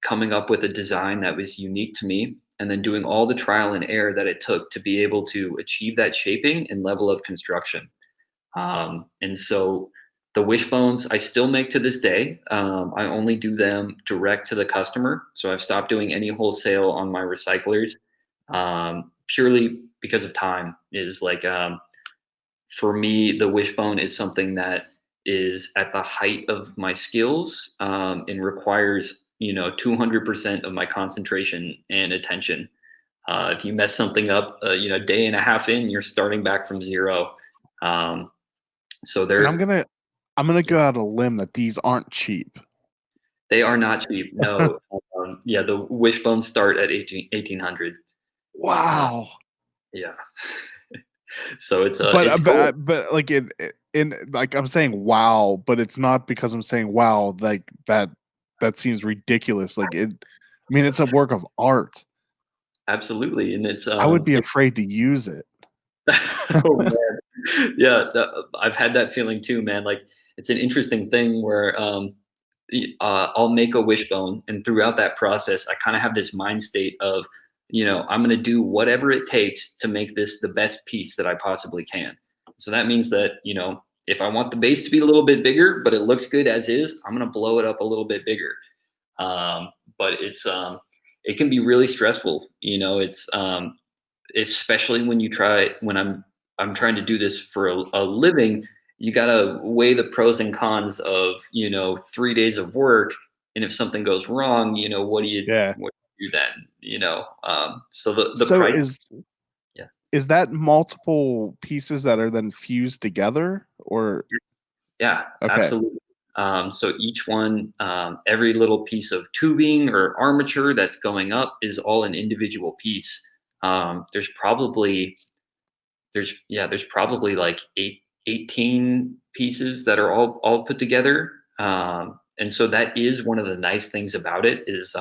coming up with a design that was unique to me and then doing all the trial and error that it took to be able to achieve that shaping and level of construction. And so the Wishbones I still make to this day. I only do them direct to the customer. So I've stopped doing any wholesale on my recyclers purely because of time. Is for me, the Wishbone is something that is at the height of my skills and requires 200% of my concentration and attention. If you mess something up, day and a half in, you're starting back from zero. So
And
they're
I'm gonna go out on a limb that these aren't cheap.
they are not cheap. No, yeah, the Wishbones start at 1800.
Wow.
Yeah, so it's
But
cool.
but like in like I'm saying wow, but it's not because I'm saying wow. Like that seems ridiculous. Like it. I mean, it's a work of art.
Absolutely, and it's
I would be afraid to use it.
oh man, yeah, I've had that feeling too, man. Like it's an interesting thing where I'll make a Wishbone, and throughout that process, I kind of have this mind state of, I'm going to do whatever it takes to make this the best piece that I possibly can. So that means that, if I want the base to be a little bit bigger, but it looks good as is, I'm going to blow it up a little bit bigger. But it can be really stressful. It's especially when I'm trying to do this for a living. You got to weigh the pros and cons of 3 days of work, and if something goes wrong,
Yeah.
what do you do then? So the
So
price. Yeah.
is that multiple pieces that are then fused together, or
Yeah,
okay?
absolutely. So each one, every little piece of tubing or armature that's going up is all an individual piece. There's probably like 18 pieces that are all put together. And so that is one of the nice things about it is,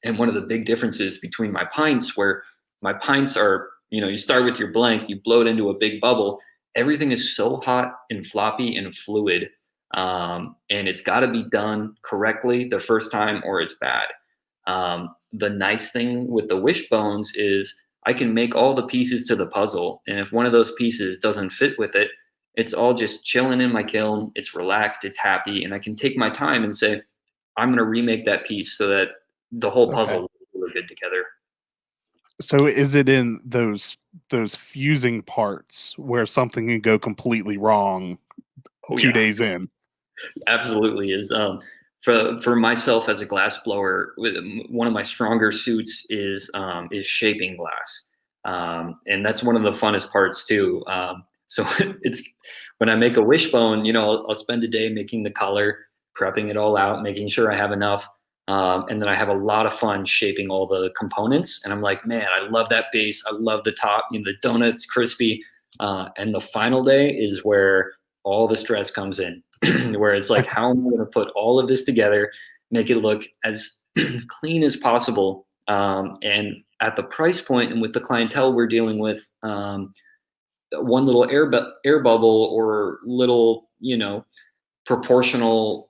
and one of the big differences between my pints, where my pints are, you start with your blank, you blow it into a big bubble. Everything is so hot and floppy and fluid. And it's got to be done correctly the first time or it's bad. The nice thing with the Wishbones is I can make all the pieces to the puzzle. And if one of those pieces doesn't fit with it, It's all just chilling in my kiln. It's relaxed, it's happy, and I can take my time and say, I'm going to remake that piece so that the whole puzzle
Okay.
looks really good together.
So is it in those fusing parts where something can go completely wrong
Oh,
2
yeah.
days in?
Absolutely is. For myself as a glass blower, one of my stronger suits is shaping glass, and that's one of the funnest parts too. So it's when I make a wishbone, I'll spend a day making the color, prepping it all out, making sure I have enough, and then I have a lot of fun shaping all the components. And I'm like, man, I love that base. I love the top. The donut's crispy, and the final day is where all the stress comes in. Where it's like, how am I going to put all of this together, make it look as clean as possible, and at the price point and with the clientele we're dealing with, one little air bubble or little proportional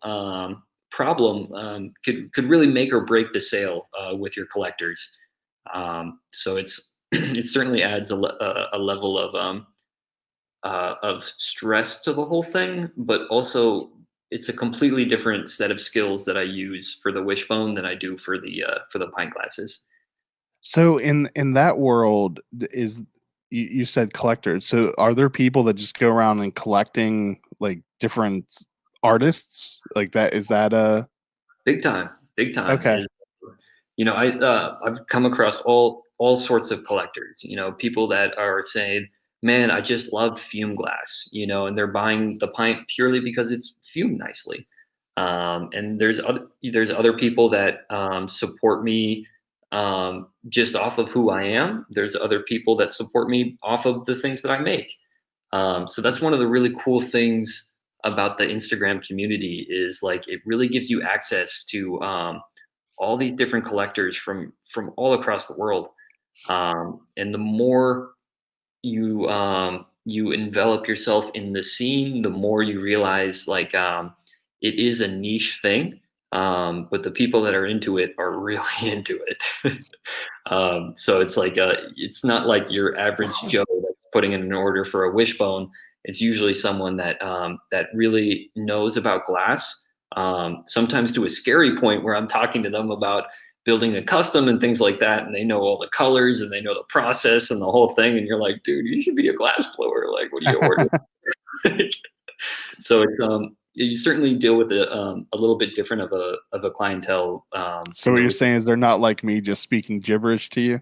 problem could really make or break the sale with your collectors. So it certainly adds a level of stress to the whole thing, but also it's a completely different set of skills that I use for the wishbone than I do for the pint glasses.
So in that world, is you said collectors. So are there people that just go around and collecting like different artists like that? Is that a
Big time?
okay?
I've come across all sorts of collectors. People that are saying, "Man, I just love fume glass," and they're buying the pint purely because it's fumed nicely. And there's other people that support me just off of who I am. There's other people that support me off of the things that I make. So that's one of the really cool things about the Instagram community is like it really gives you access to all these different collectors from all across the world. And the more you envelop yourself in the scene, the more you realize like it is a niche thing, but the people that are into it are really into it. So it's like it's not like your average Joe that's putting in an order for a wishbone. It's usually someone that that really knows about glass. Sometimes to a scary point where I'm talking to them about building a custom and things like that, and they know all the colors and they know the process and the whole thing, and you're like, dude, you should be a glass blower. Like, what are you ordering? So it's you certainly deal with a little bit different of a clientele.
So what you're saying is they're not like me, just speaking gibberish to you.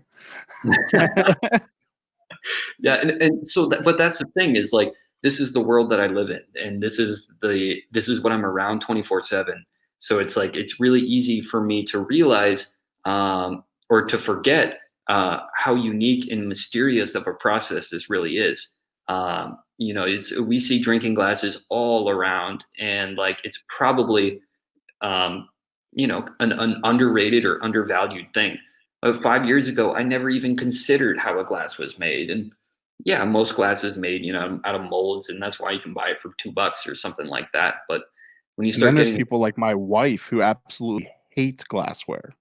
Yeah, and so but that's the thing is like this is the world that I live in, and this is what I'm around 24/7. So it's like it's really easy for me to realize or to forget how unique and mysterious of a process this really is. We see drinking glasses all around, and like it's probably an underrated or undervalued thing. 5 years ago, I never even considered how a glass was made. And yeah, most glass is made, out of molds, and that's why you can buy it for $2 or something like that. But when you
And
start
then there's
getting,
people like my wife who absolutely hate glassware.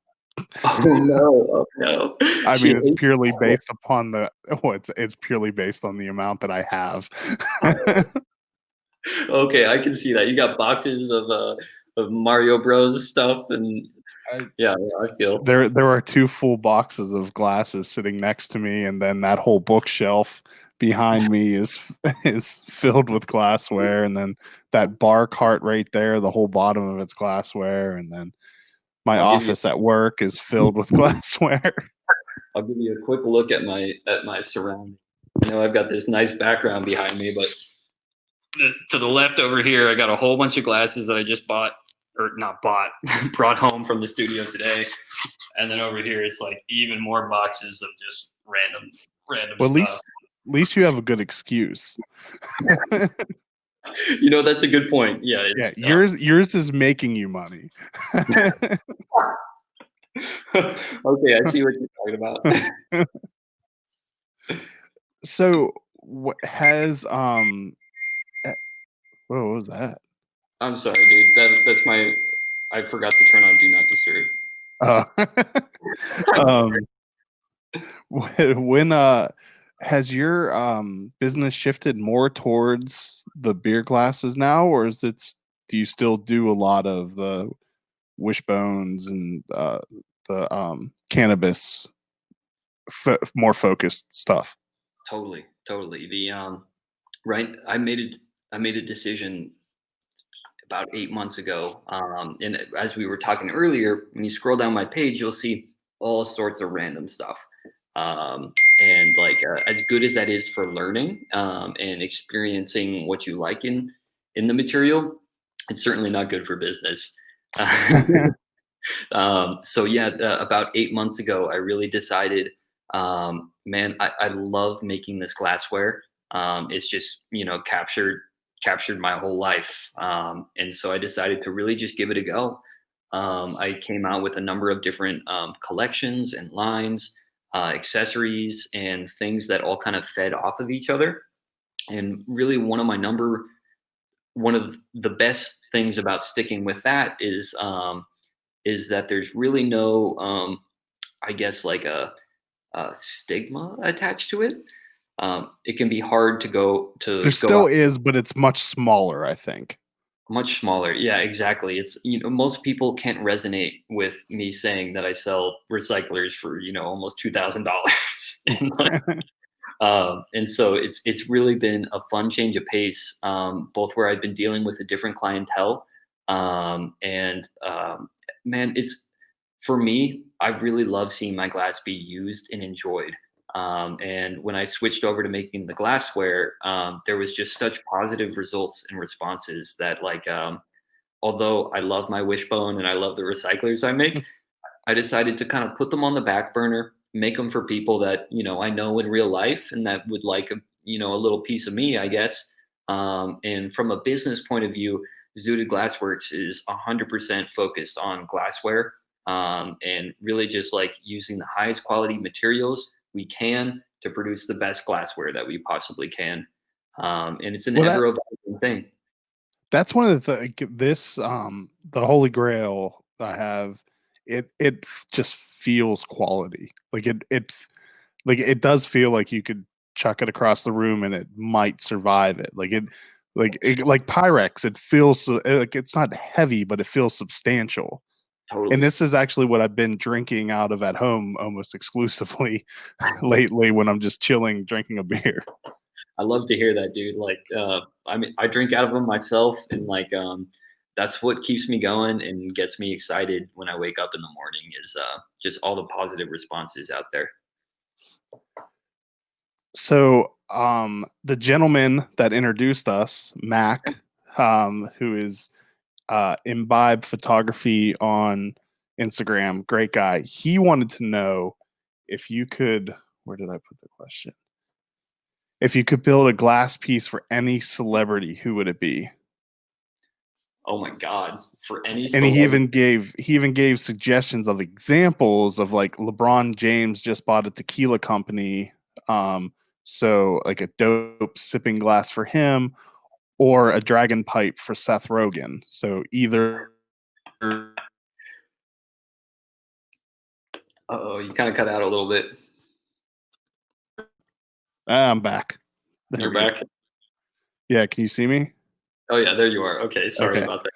oh no,
I
She
mean, it's
hates
purely
glassware.
based upon it's purely based on the amount that I have.
Okay, I can see that. You got boxes of Mario Bros stuff, and yeah, I feel.
There are 2 full boxes of glasses sitting next to me, and then that whole bookshelf behind me is filled with glassware, and then that bar cart right there, the whole bottom of it's glassware, and then my
I'll give you
office at work is filled with glassware.
I'll give you a quick look at my surroundings. I know I've got this nice background behind me, but to the left over here, I got a whole bunch of glasses that I just bought, or not bought, brought home from the studio today. And then over here, it's like even more boxes of just random
Well,
stuff.
at least you have a good excuse.
That's a good point. Yeah.
Yeah, yours is making you money.
Okay, I see what you're talking about.
So what has what was that?
I'm sorry, dude. That's I forgot to turn on Do Not Disturb.
Um, when has your business shifted more towards the beer glasses now, or do you still do a lot of the Wishbones and the cannabis more focused stuff?
Totally, totally. Right. I made a decision about 8 months ago. And as we were talking earlier, when you scroll down my page, you'll see all sorts of random stuff. And like as good as that is for learning and experiencing what you like in the material, it's certainly not good for business. So yeah, about 8 months ago, I really decided, man, I love making this glassware. It's just, captured my whole life. And so I decided to really just give it a go. I came out with a number of different collections and lines, accessories, and things that all kind of fed off of each other. And really, one of the best things about sticking with that is that there's really no, I guess, like a stigma attached to it. It can be hard to
There still is, but it's much smaller, I think.
Much smaller. Yeah, exactly. It's, most people can't resonate with me saying that I sell recyclers for, almost $2,000. And so it's really been a fun change of pace, both where I've been dealing with a different clientele, man, it's for me. I really love seeing my glass be used and enjoyed. And when I switched over to making the glassware, there was just such positive results and responses that, like, although I love my Wishbone and I love the recyclers I make, I decided to kind of put them on the back burner, make them for people that, I know in real life and that would like a little piece of me, I guess. And from a business point of view, Zooted Glassworks is 100% focused on glassware, and really just like using the highest quality materials we can to produce the best glassware that we possibly can. And it's an ever evolving thing.
That's one of the holy grail I have. It just feels quality. It does feel like you could chuck it across the room and it might survive it. Like Pyrex, it feels like it's not heavy, but it feels substantial.
Totally.
And this is actually what I've been drinking out of at home almost exclusively lately when I'm just chilling, drinking a beer.
I love to hear that, dude. Like, I mean, I drink out of them myself, and like, that's what keeps me going and gets me excited when I wake up in the morning is just all the positive responses out there.
So, the gentleman that introduced us, Mac, who is Imbibe Photography on Instagram, great guy. He wanted to know if you could. Where did I put the question? If you could build a glass piece for any celebrity, who would it be?
Oh my God! For any
and
celebrity.
he even gave suggestions of examples of like LeBron James just bought a tequila company, so like a dope sipping glass for him, or a dragon pipe for Seth Rogen. So either.
Oh, you kind of cut out a little bit.
I'm back.
You're back.
Yeah, can you see me?
Oh yeah, there you are. Okay, sorry about that.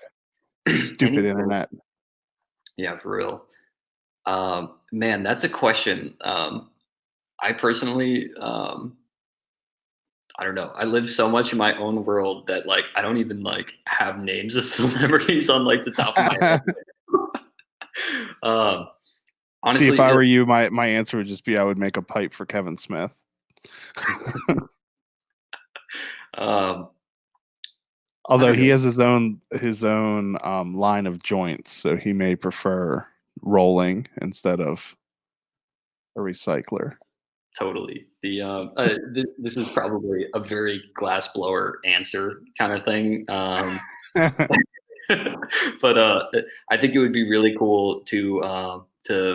Stupid internet.
Yeah, for real. Man, that's a question. I personally, I don't know. I live so much in my own world that like I don't even like have names of celebrities on like the top of my head. Honestly,
see, if I were you, my answer would just be I would make a pipe for Kevin Smith. Although he has his own line of joints, so he may prefer rolling instead of a recycler.
Totally. This is probably a very glass blower answer kind of thing. But I think it would be really cool to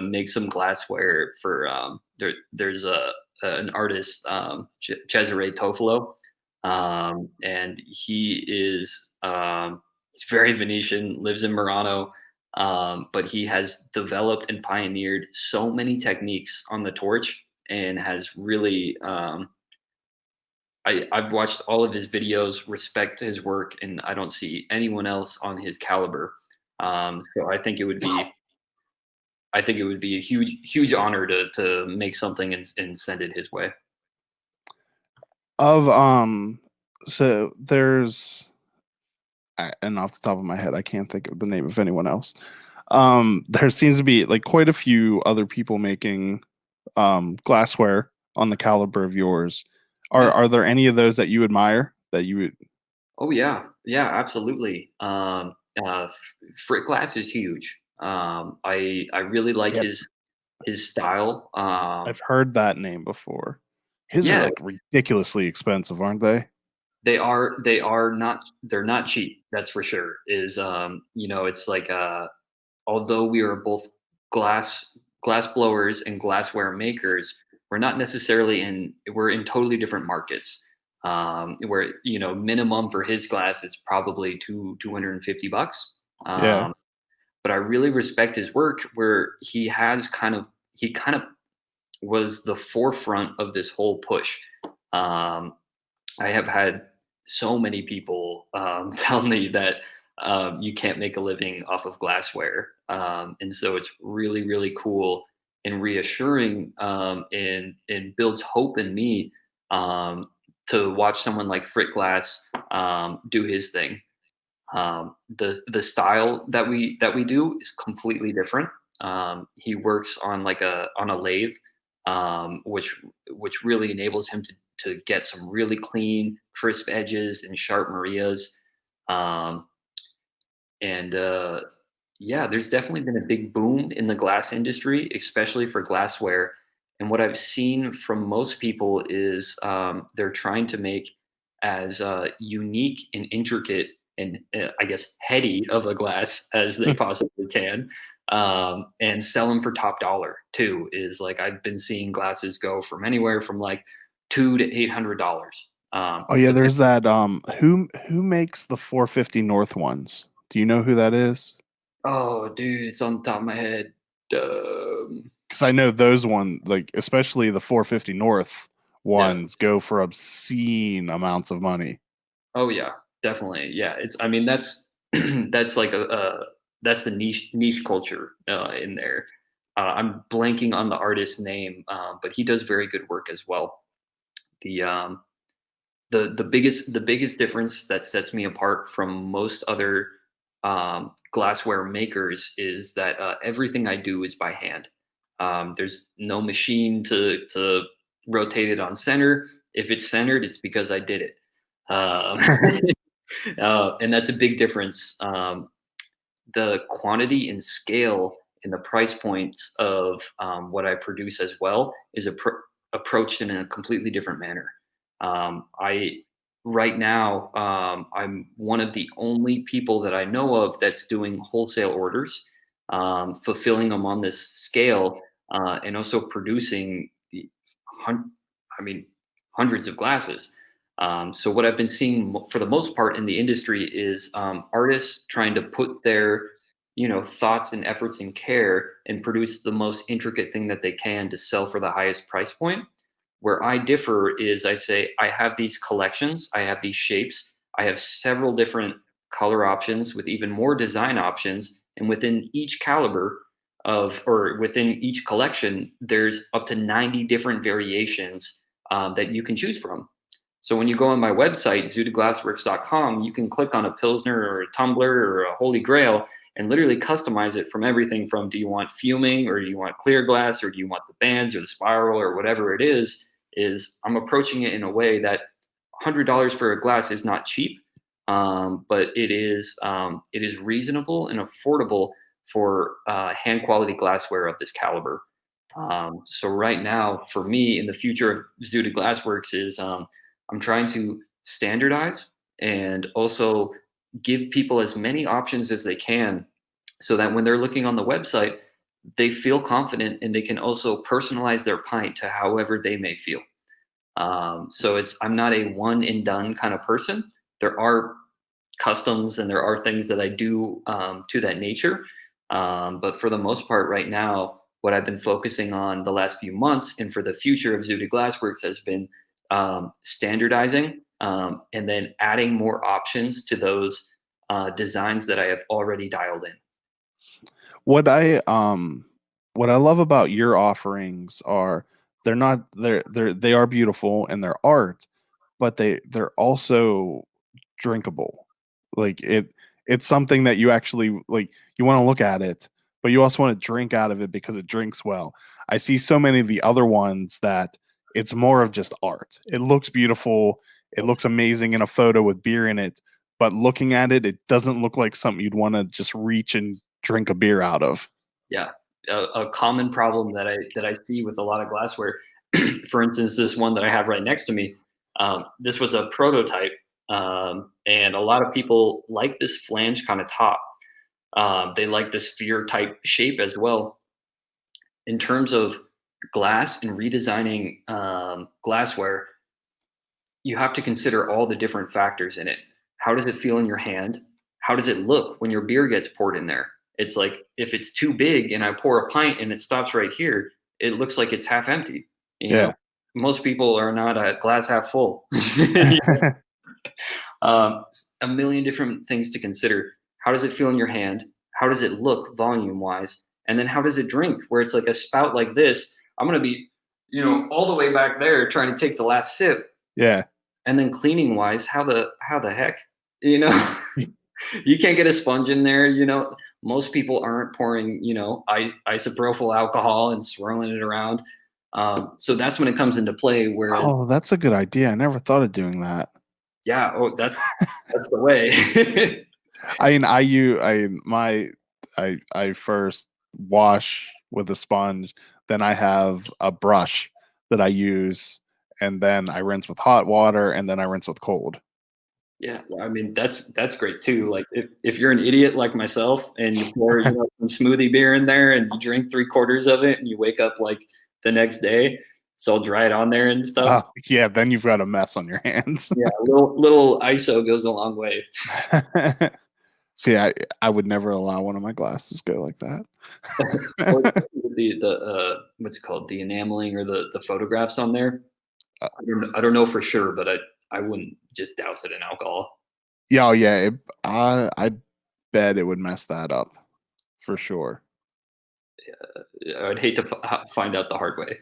make some glassware for there's an artist, Cesare Tofolo, and he is he's very Venetian, lives in Murano, but he has developed and pioneered so many techniques on the torch and has really I've watched all of his videos, respect his work, and I don't see anyone else on his caliber. So I think it would be a huge honor to make something and send it his way.
Of so there's and off the top of my head, I can't think of the name of anyone else. There seems to be like quite a few other people making glassware on the caliber of yours.
Yeah.
Are there any of those that you admire that you would?
Oh yeah, yeah, absolutely. Frick Glass is huge. I really like
Yep.
his style.
I've heard that name before. His are
Yeah,
like ridiculously expensive, aren't they?
they're not cheap. That's for sure. It's like although we are both glass blowers and glassware makers, we're in totally different markets. Where minimum for his glass it's probably $250.
Yeah.
But I really respect his work where he kind of was the forefront of this whole push. Um, I have had so many people tell me that you can't make a living off of glassware, and so it's really cool and reassuring, and builds hope in me, to watch someone like Frick Glass do his thing. The style that we do is completely different. He works on on a lathe, which really enables him to get some really clean, crisp edges and sharp Marias. Um, and Yeah, there's definitely been a big boom in the glass industry, especially for glassware. And what I've seen from most people is they're trying to make as unique and intricate and I guess heady of a glass as they possibly can, and sell them for top dollar too. Is like I've been seeing glasses go from anywhere from like $200 to $800.
Oh yeah,
But then,
there's that who makes the 450 North ones? Do you know who that is?
oh, dude, it's on the top of my head.
Because I know those one, like especially the 450 North
Yeah.
ones, go for obscene amounts of money.
Oh yeah, definitely. Yeah, it's. I mean, that's that's like that's the niche culture in there. I'm blanking on the artist's name, but he does very good work as well. The the biggest difference that sets me apart from most other glassware makers is that everything I do is by hand. There's no machine to rotate it on center. If it's centered, it's because I did it. Um, and that's a big difference. The quantity and scale and the price points of what I produce as well is approached in a completely different manner. I right now I'm one of the only people that I know of that's doing wholesale orders, fulfilling them on this scale, and also producing hun- I mean hundreds of glasses. So what I've been seeing for the most part in the industry is artists trying to put their thoughts and efforts and care and produce the most intricate thing that they can to sell for the highest price point. Where I differ is I say I have these collections, I have these shapes, I have several different color options with even more design options, and within each caliber or within each collection, there's up to 90 different variations that you can choose from. So when you go on my website, zootedglassworks.com, you can click on a Pilsner or a tumbler or a Holy Grail and literally customize it from everything from do you want fuming or do you want clear glass or do you want the bands or the spiral or whatever it is I'm approaching it in a way that $100 for a glass is not cheap, but it is reasonable and affordable for hand quality glassware of this caliber. So right now, for me, in the future of Zooted Glassworks is I'm trying to standardize and also give people as many options as they can so that when they're looking on the website, they feel confident and they can also personalize their pint to however they may feel. So I'm not a one and done kind of person. There are customs and there are things that I do to that nature. But for the most part, right now, what I've been focusing on the last few months and for the future of Zooted Glassworks has been standardizing, and then adding more options to those designs that I have already dialed in.
What I love about your offerings are they are beautiful and they're art, but they're also drinkable. Like it's something that you actually like, you want to look at it, but you also want to drink out of it because it drinks well. I see so many of the other ones that it's more of just art. It looks beautiful, it looks amazing in a photo with beer in it, but looking at it, it doesn't look like something you'd want to just reach and drink a beer out of.
Yeah, a common problem that I see with a lot of glassware. For instance, this one that I have right next to me. This was a prototype, and a lot of people like this flange kind of top. They like the sphere type shape as well. In terms of glass and redesigning glassware, you have to consider all the different factors in it. How does it feel in your hand? How does it look when your beer gets poured in there? It's like, if it's too big and I pour a pint and it stops right here, it looks like it's half empty. You know,
Yeah.
most people are not a glass half full. A million different things to consider. How does it feel in your hand? How does it look volume wise? And then how does it drink? Where it's like a spout like this, I'm going to be, all the way back there trying to take the last sip.
Yeah.
And then cleaning wise, how the heck, you can't get a sponge in there. Most people aren't pouring, isopropyl alcohol and swirling it around. So that's when it comes into play. Whereas,
Oh, that's a good idea. I never thought of doing that.
yeah, that's the way.
I first wash with a sponge, then I have a brush that I use, and then I rinse with hot water, and then I rinse with cold.
Yeah, I mean that's great too. Like if you're an idiot like myself and you pour some smoothie beer in there and you drink 3/4 of it and you wake up like the next day, it's all dried on there and stuff.
Oh, yeah, then you've got a mess on your hands.
Yeah, a little ISO goes a long way.
See, I would never allow one of my glasses go like that.
The what's it called? The enameling or the photographs on there. I don't know for sure, but I wouldn't just douse it in alcohol.
Yeah, oh, yeah. I bet it would mess that up for sure.
Yeah, I'd hate to find out the hard way.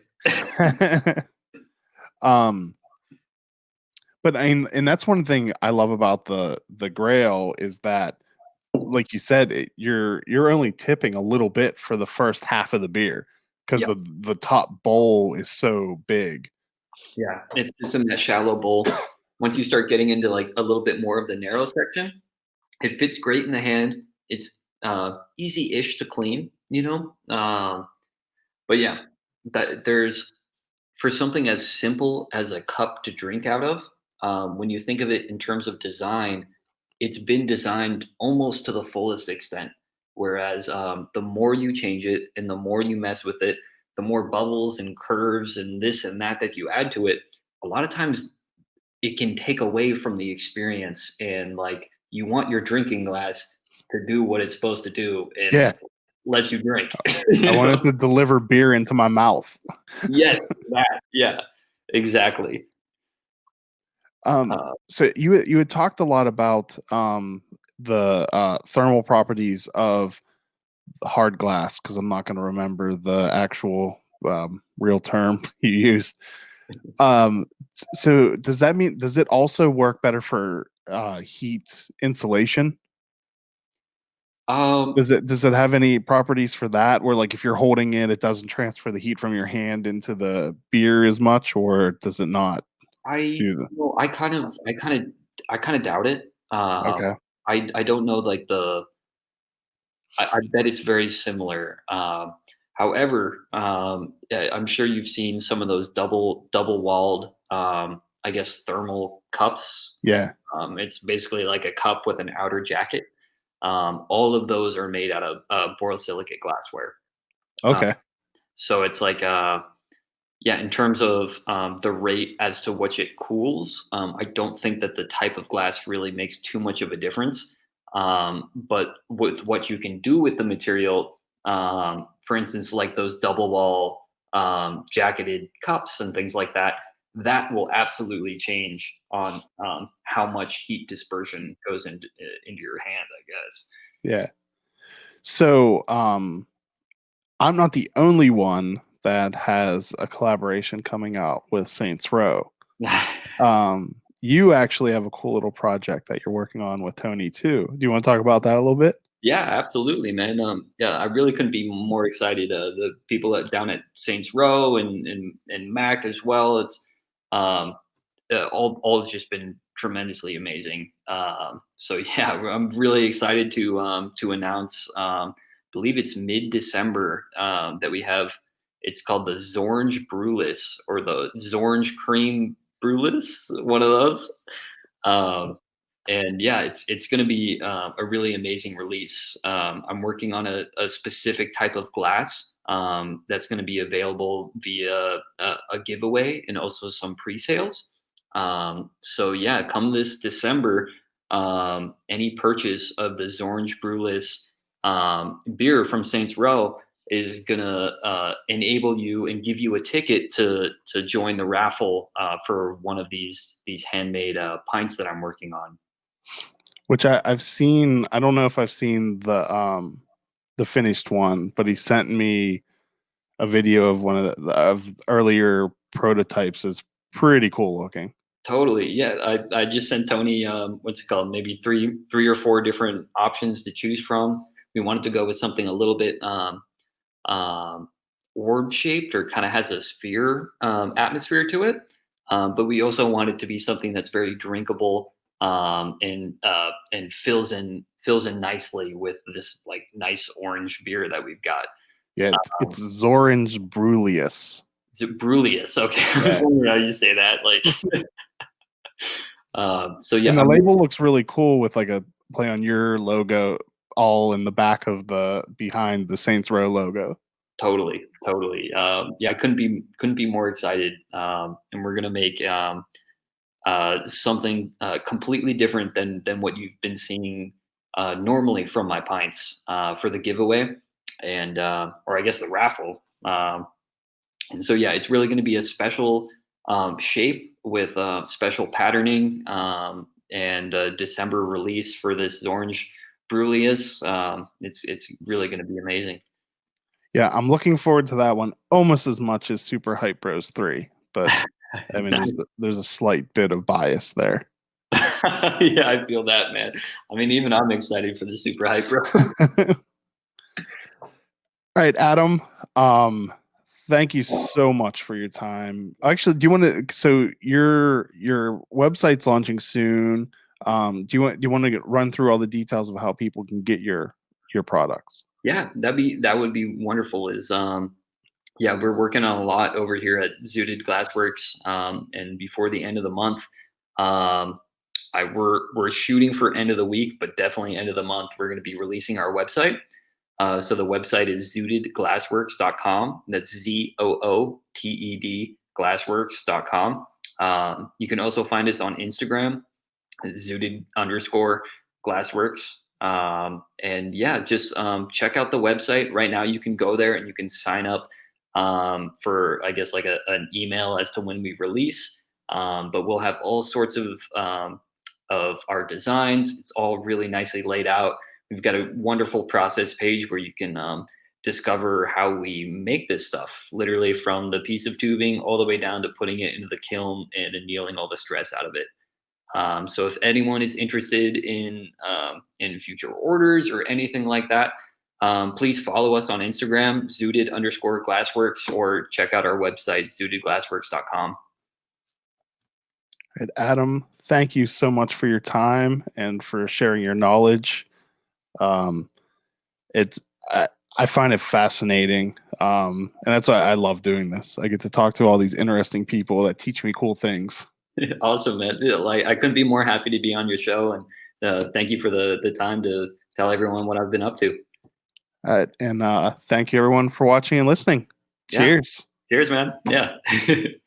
But and that's one thing I love about the Grail is that, like you said, you're only tipping a little bit for the first half of the beer because
Yep.
the top bowl is so big.
Yeah, it's in that shallow bowl. Once you start getting into like a little bit more of the narrow section, it fits great in the hand. It's easy-ish to clean, but yeah, that there's for something as simple as a cup to drink out of. When you think of it in terms of design, it's been designed almost to the fullest extent. Whereas the more you change it and the more you mess with it, the more bubbles and curves and this and that you add to it, a lot of times it can take away from the experience. And like, you want your drinking glass to do what it's supposed to do and let you drink.
I wanted to deliver beer into my mouth.
Yes, that. Yeah, exactly.
So you had talked a lot about the thermal properties of hard glass, because I'm not going to remember the actual real term you used. So does it also work better for heat insulation? Does it have any properties for that, where like if you're holding it doesn't transfer the heat from your hand into the beer as much, or does it not?
I kind of doubt it.
Okay.
I don't know like I bet it's very similar. However, I'm sure you've seen some of those double walled, I guess, thermal cups.
Yeah.
It's basically like a cup with an outer jacket. All of those are made out of borosilicate glassware.
Okay.
So it's like, in terms of the rate as to which it cools, I don't think that the type of glass really makes too much of a difference. But with what you can do with the material, for instance, like those double wall jacketed cups and things like that, that will absolutely change on how much heat dispersion goes into your hand, I guess.
Yeah. So I'm not the only one that has a collaboration coming out with Saints Row. You actually have a cool little project that you're working on with Tony too. Do you want to talk about that a little bit?
Yeah, absolutely, man. Yeah, I really couldn't be more excited. The people down at Saints Row and Mac as well. It's all has just been tremendously amazing. So yeah, I'm really excited to announce. Believe it's mid-December that we have. It's called the Zorange Brewless or the Zorange Cream Brewless, one of those. And yeah, it's going to be a really amazing release. I'm working on a specific type of glass that's going to be available via a giveaway and also some pre-sales. So yeah, come this December, any purchase of the Zorange Brewless beer from Saints Row is gonna enable you and give you a ticket to join the raffle for one of these handmade pints that I'm working on.
Which I've seen. I don't know if I've seen the finished one, but he sent me a video of one of earlier prototypes. It's pretty cool looking.
Totally, yeah. I just sent Tony what's it called? Maybe three or four different options to choose from. We wanted to go with something a little bit orb shaped or kind of has a sphere atmosphere to it, but we also want it to be something that's very drinkable and fills in nicely with this like nice orange beer that we've got.
Yeah, it's Zorange Brewlius.
Is it Brewlius? Okay,
Yeah.
I wonder how you say that. Like, so yeah,
And the label looks really cool with like a play on your logo all in the back of behind the Saints Row logo.
Totally. Yeah, I couldn't be more excited. And we're gonna make something completely different than what you've been seeing normally from my pints for the giveaway and or I guess the raffle. And so yeah, it's really going to be a special shape with special patterning and December release for this Orange Brewlius. It's really going to be amazing.
Yeah, I'm looking forward to that one almost as much as Super Hype Bros 3, but I mean, there's a slight bit of bias there.
Yeah, I feel that, man. I mean, even I'm excited for the Super Hype Bro.
All right, Adam. Thank you so much for your time. Actually, do you want to? So your website's launching soon. Do you want to run through all the details of how people can get your products?
Yeah, that would be wonderful. Yeah, we're working on a lot over here at Zooted Glassworks, and before the end of the month, we're shooting for end of the week, but definitely end of the month, we're going to be releasing our website. So the website is zootedglassworks.com. That's ZOOTED glassworks.com. You can also find us on Instagram, zooted_glassworks. And yeah, just check out the website. Right now you can go there and you can sign up for, I guess, like an email as to when we release. But we'll have all sorts of our designs. It's all really nicely laid out. We've got a wonderful process page where you can discover how we make this stuff, literally from the piece of tubing all the way down to putting it into the kiln and annealing all the stress out of it. So if anyone is interested in future orders or anything like that, please follow us on Instagram, zooted_glassworks, or check out our website, zootedglassworks.com.
And Adam, thank you so much for your time and for sharing your knowledge. I find it fascinating, and that's why I love doing this. I get to talk to all these interesting people that teach me cool things.
Awesome, man. Like, I couldn't be more happy to be on your show, and thank you for the time to tell everyone what I've been up to.
All right, and thank you everyone for watching and listening.
Yeah.
Cheers.
Cheers, man. Yeah.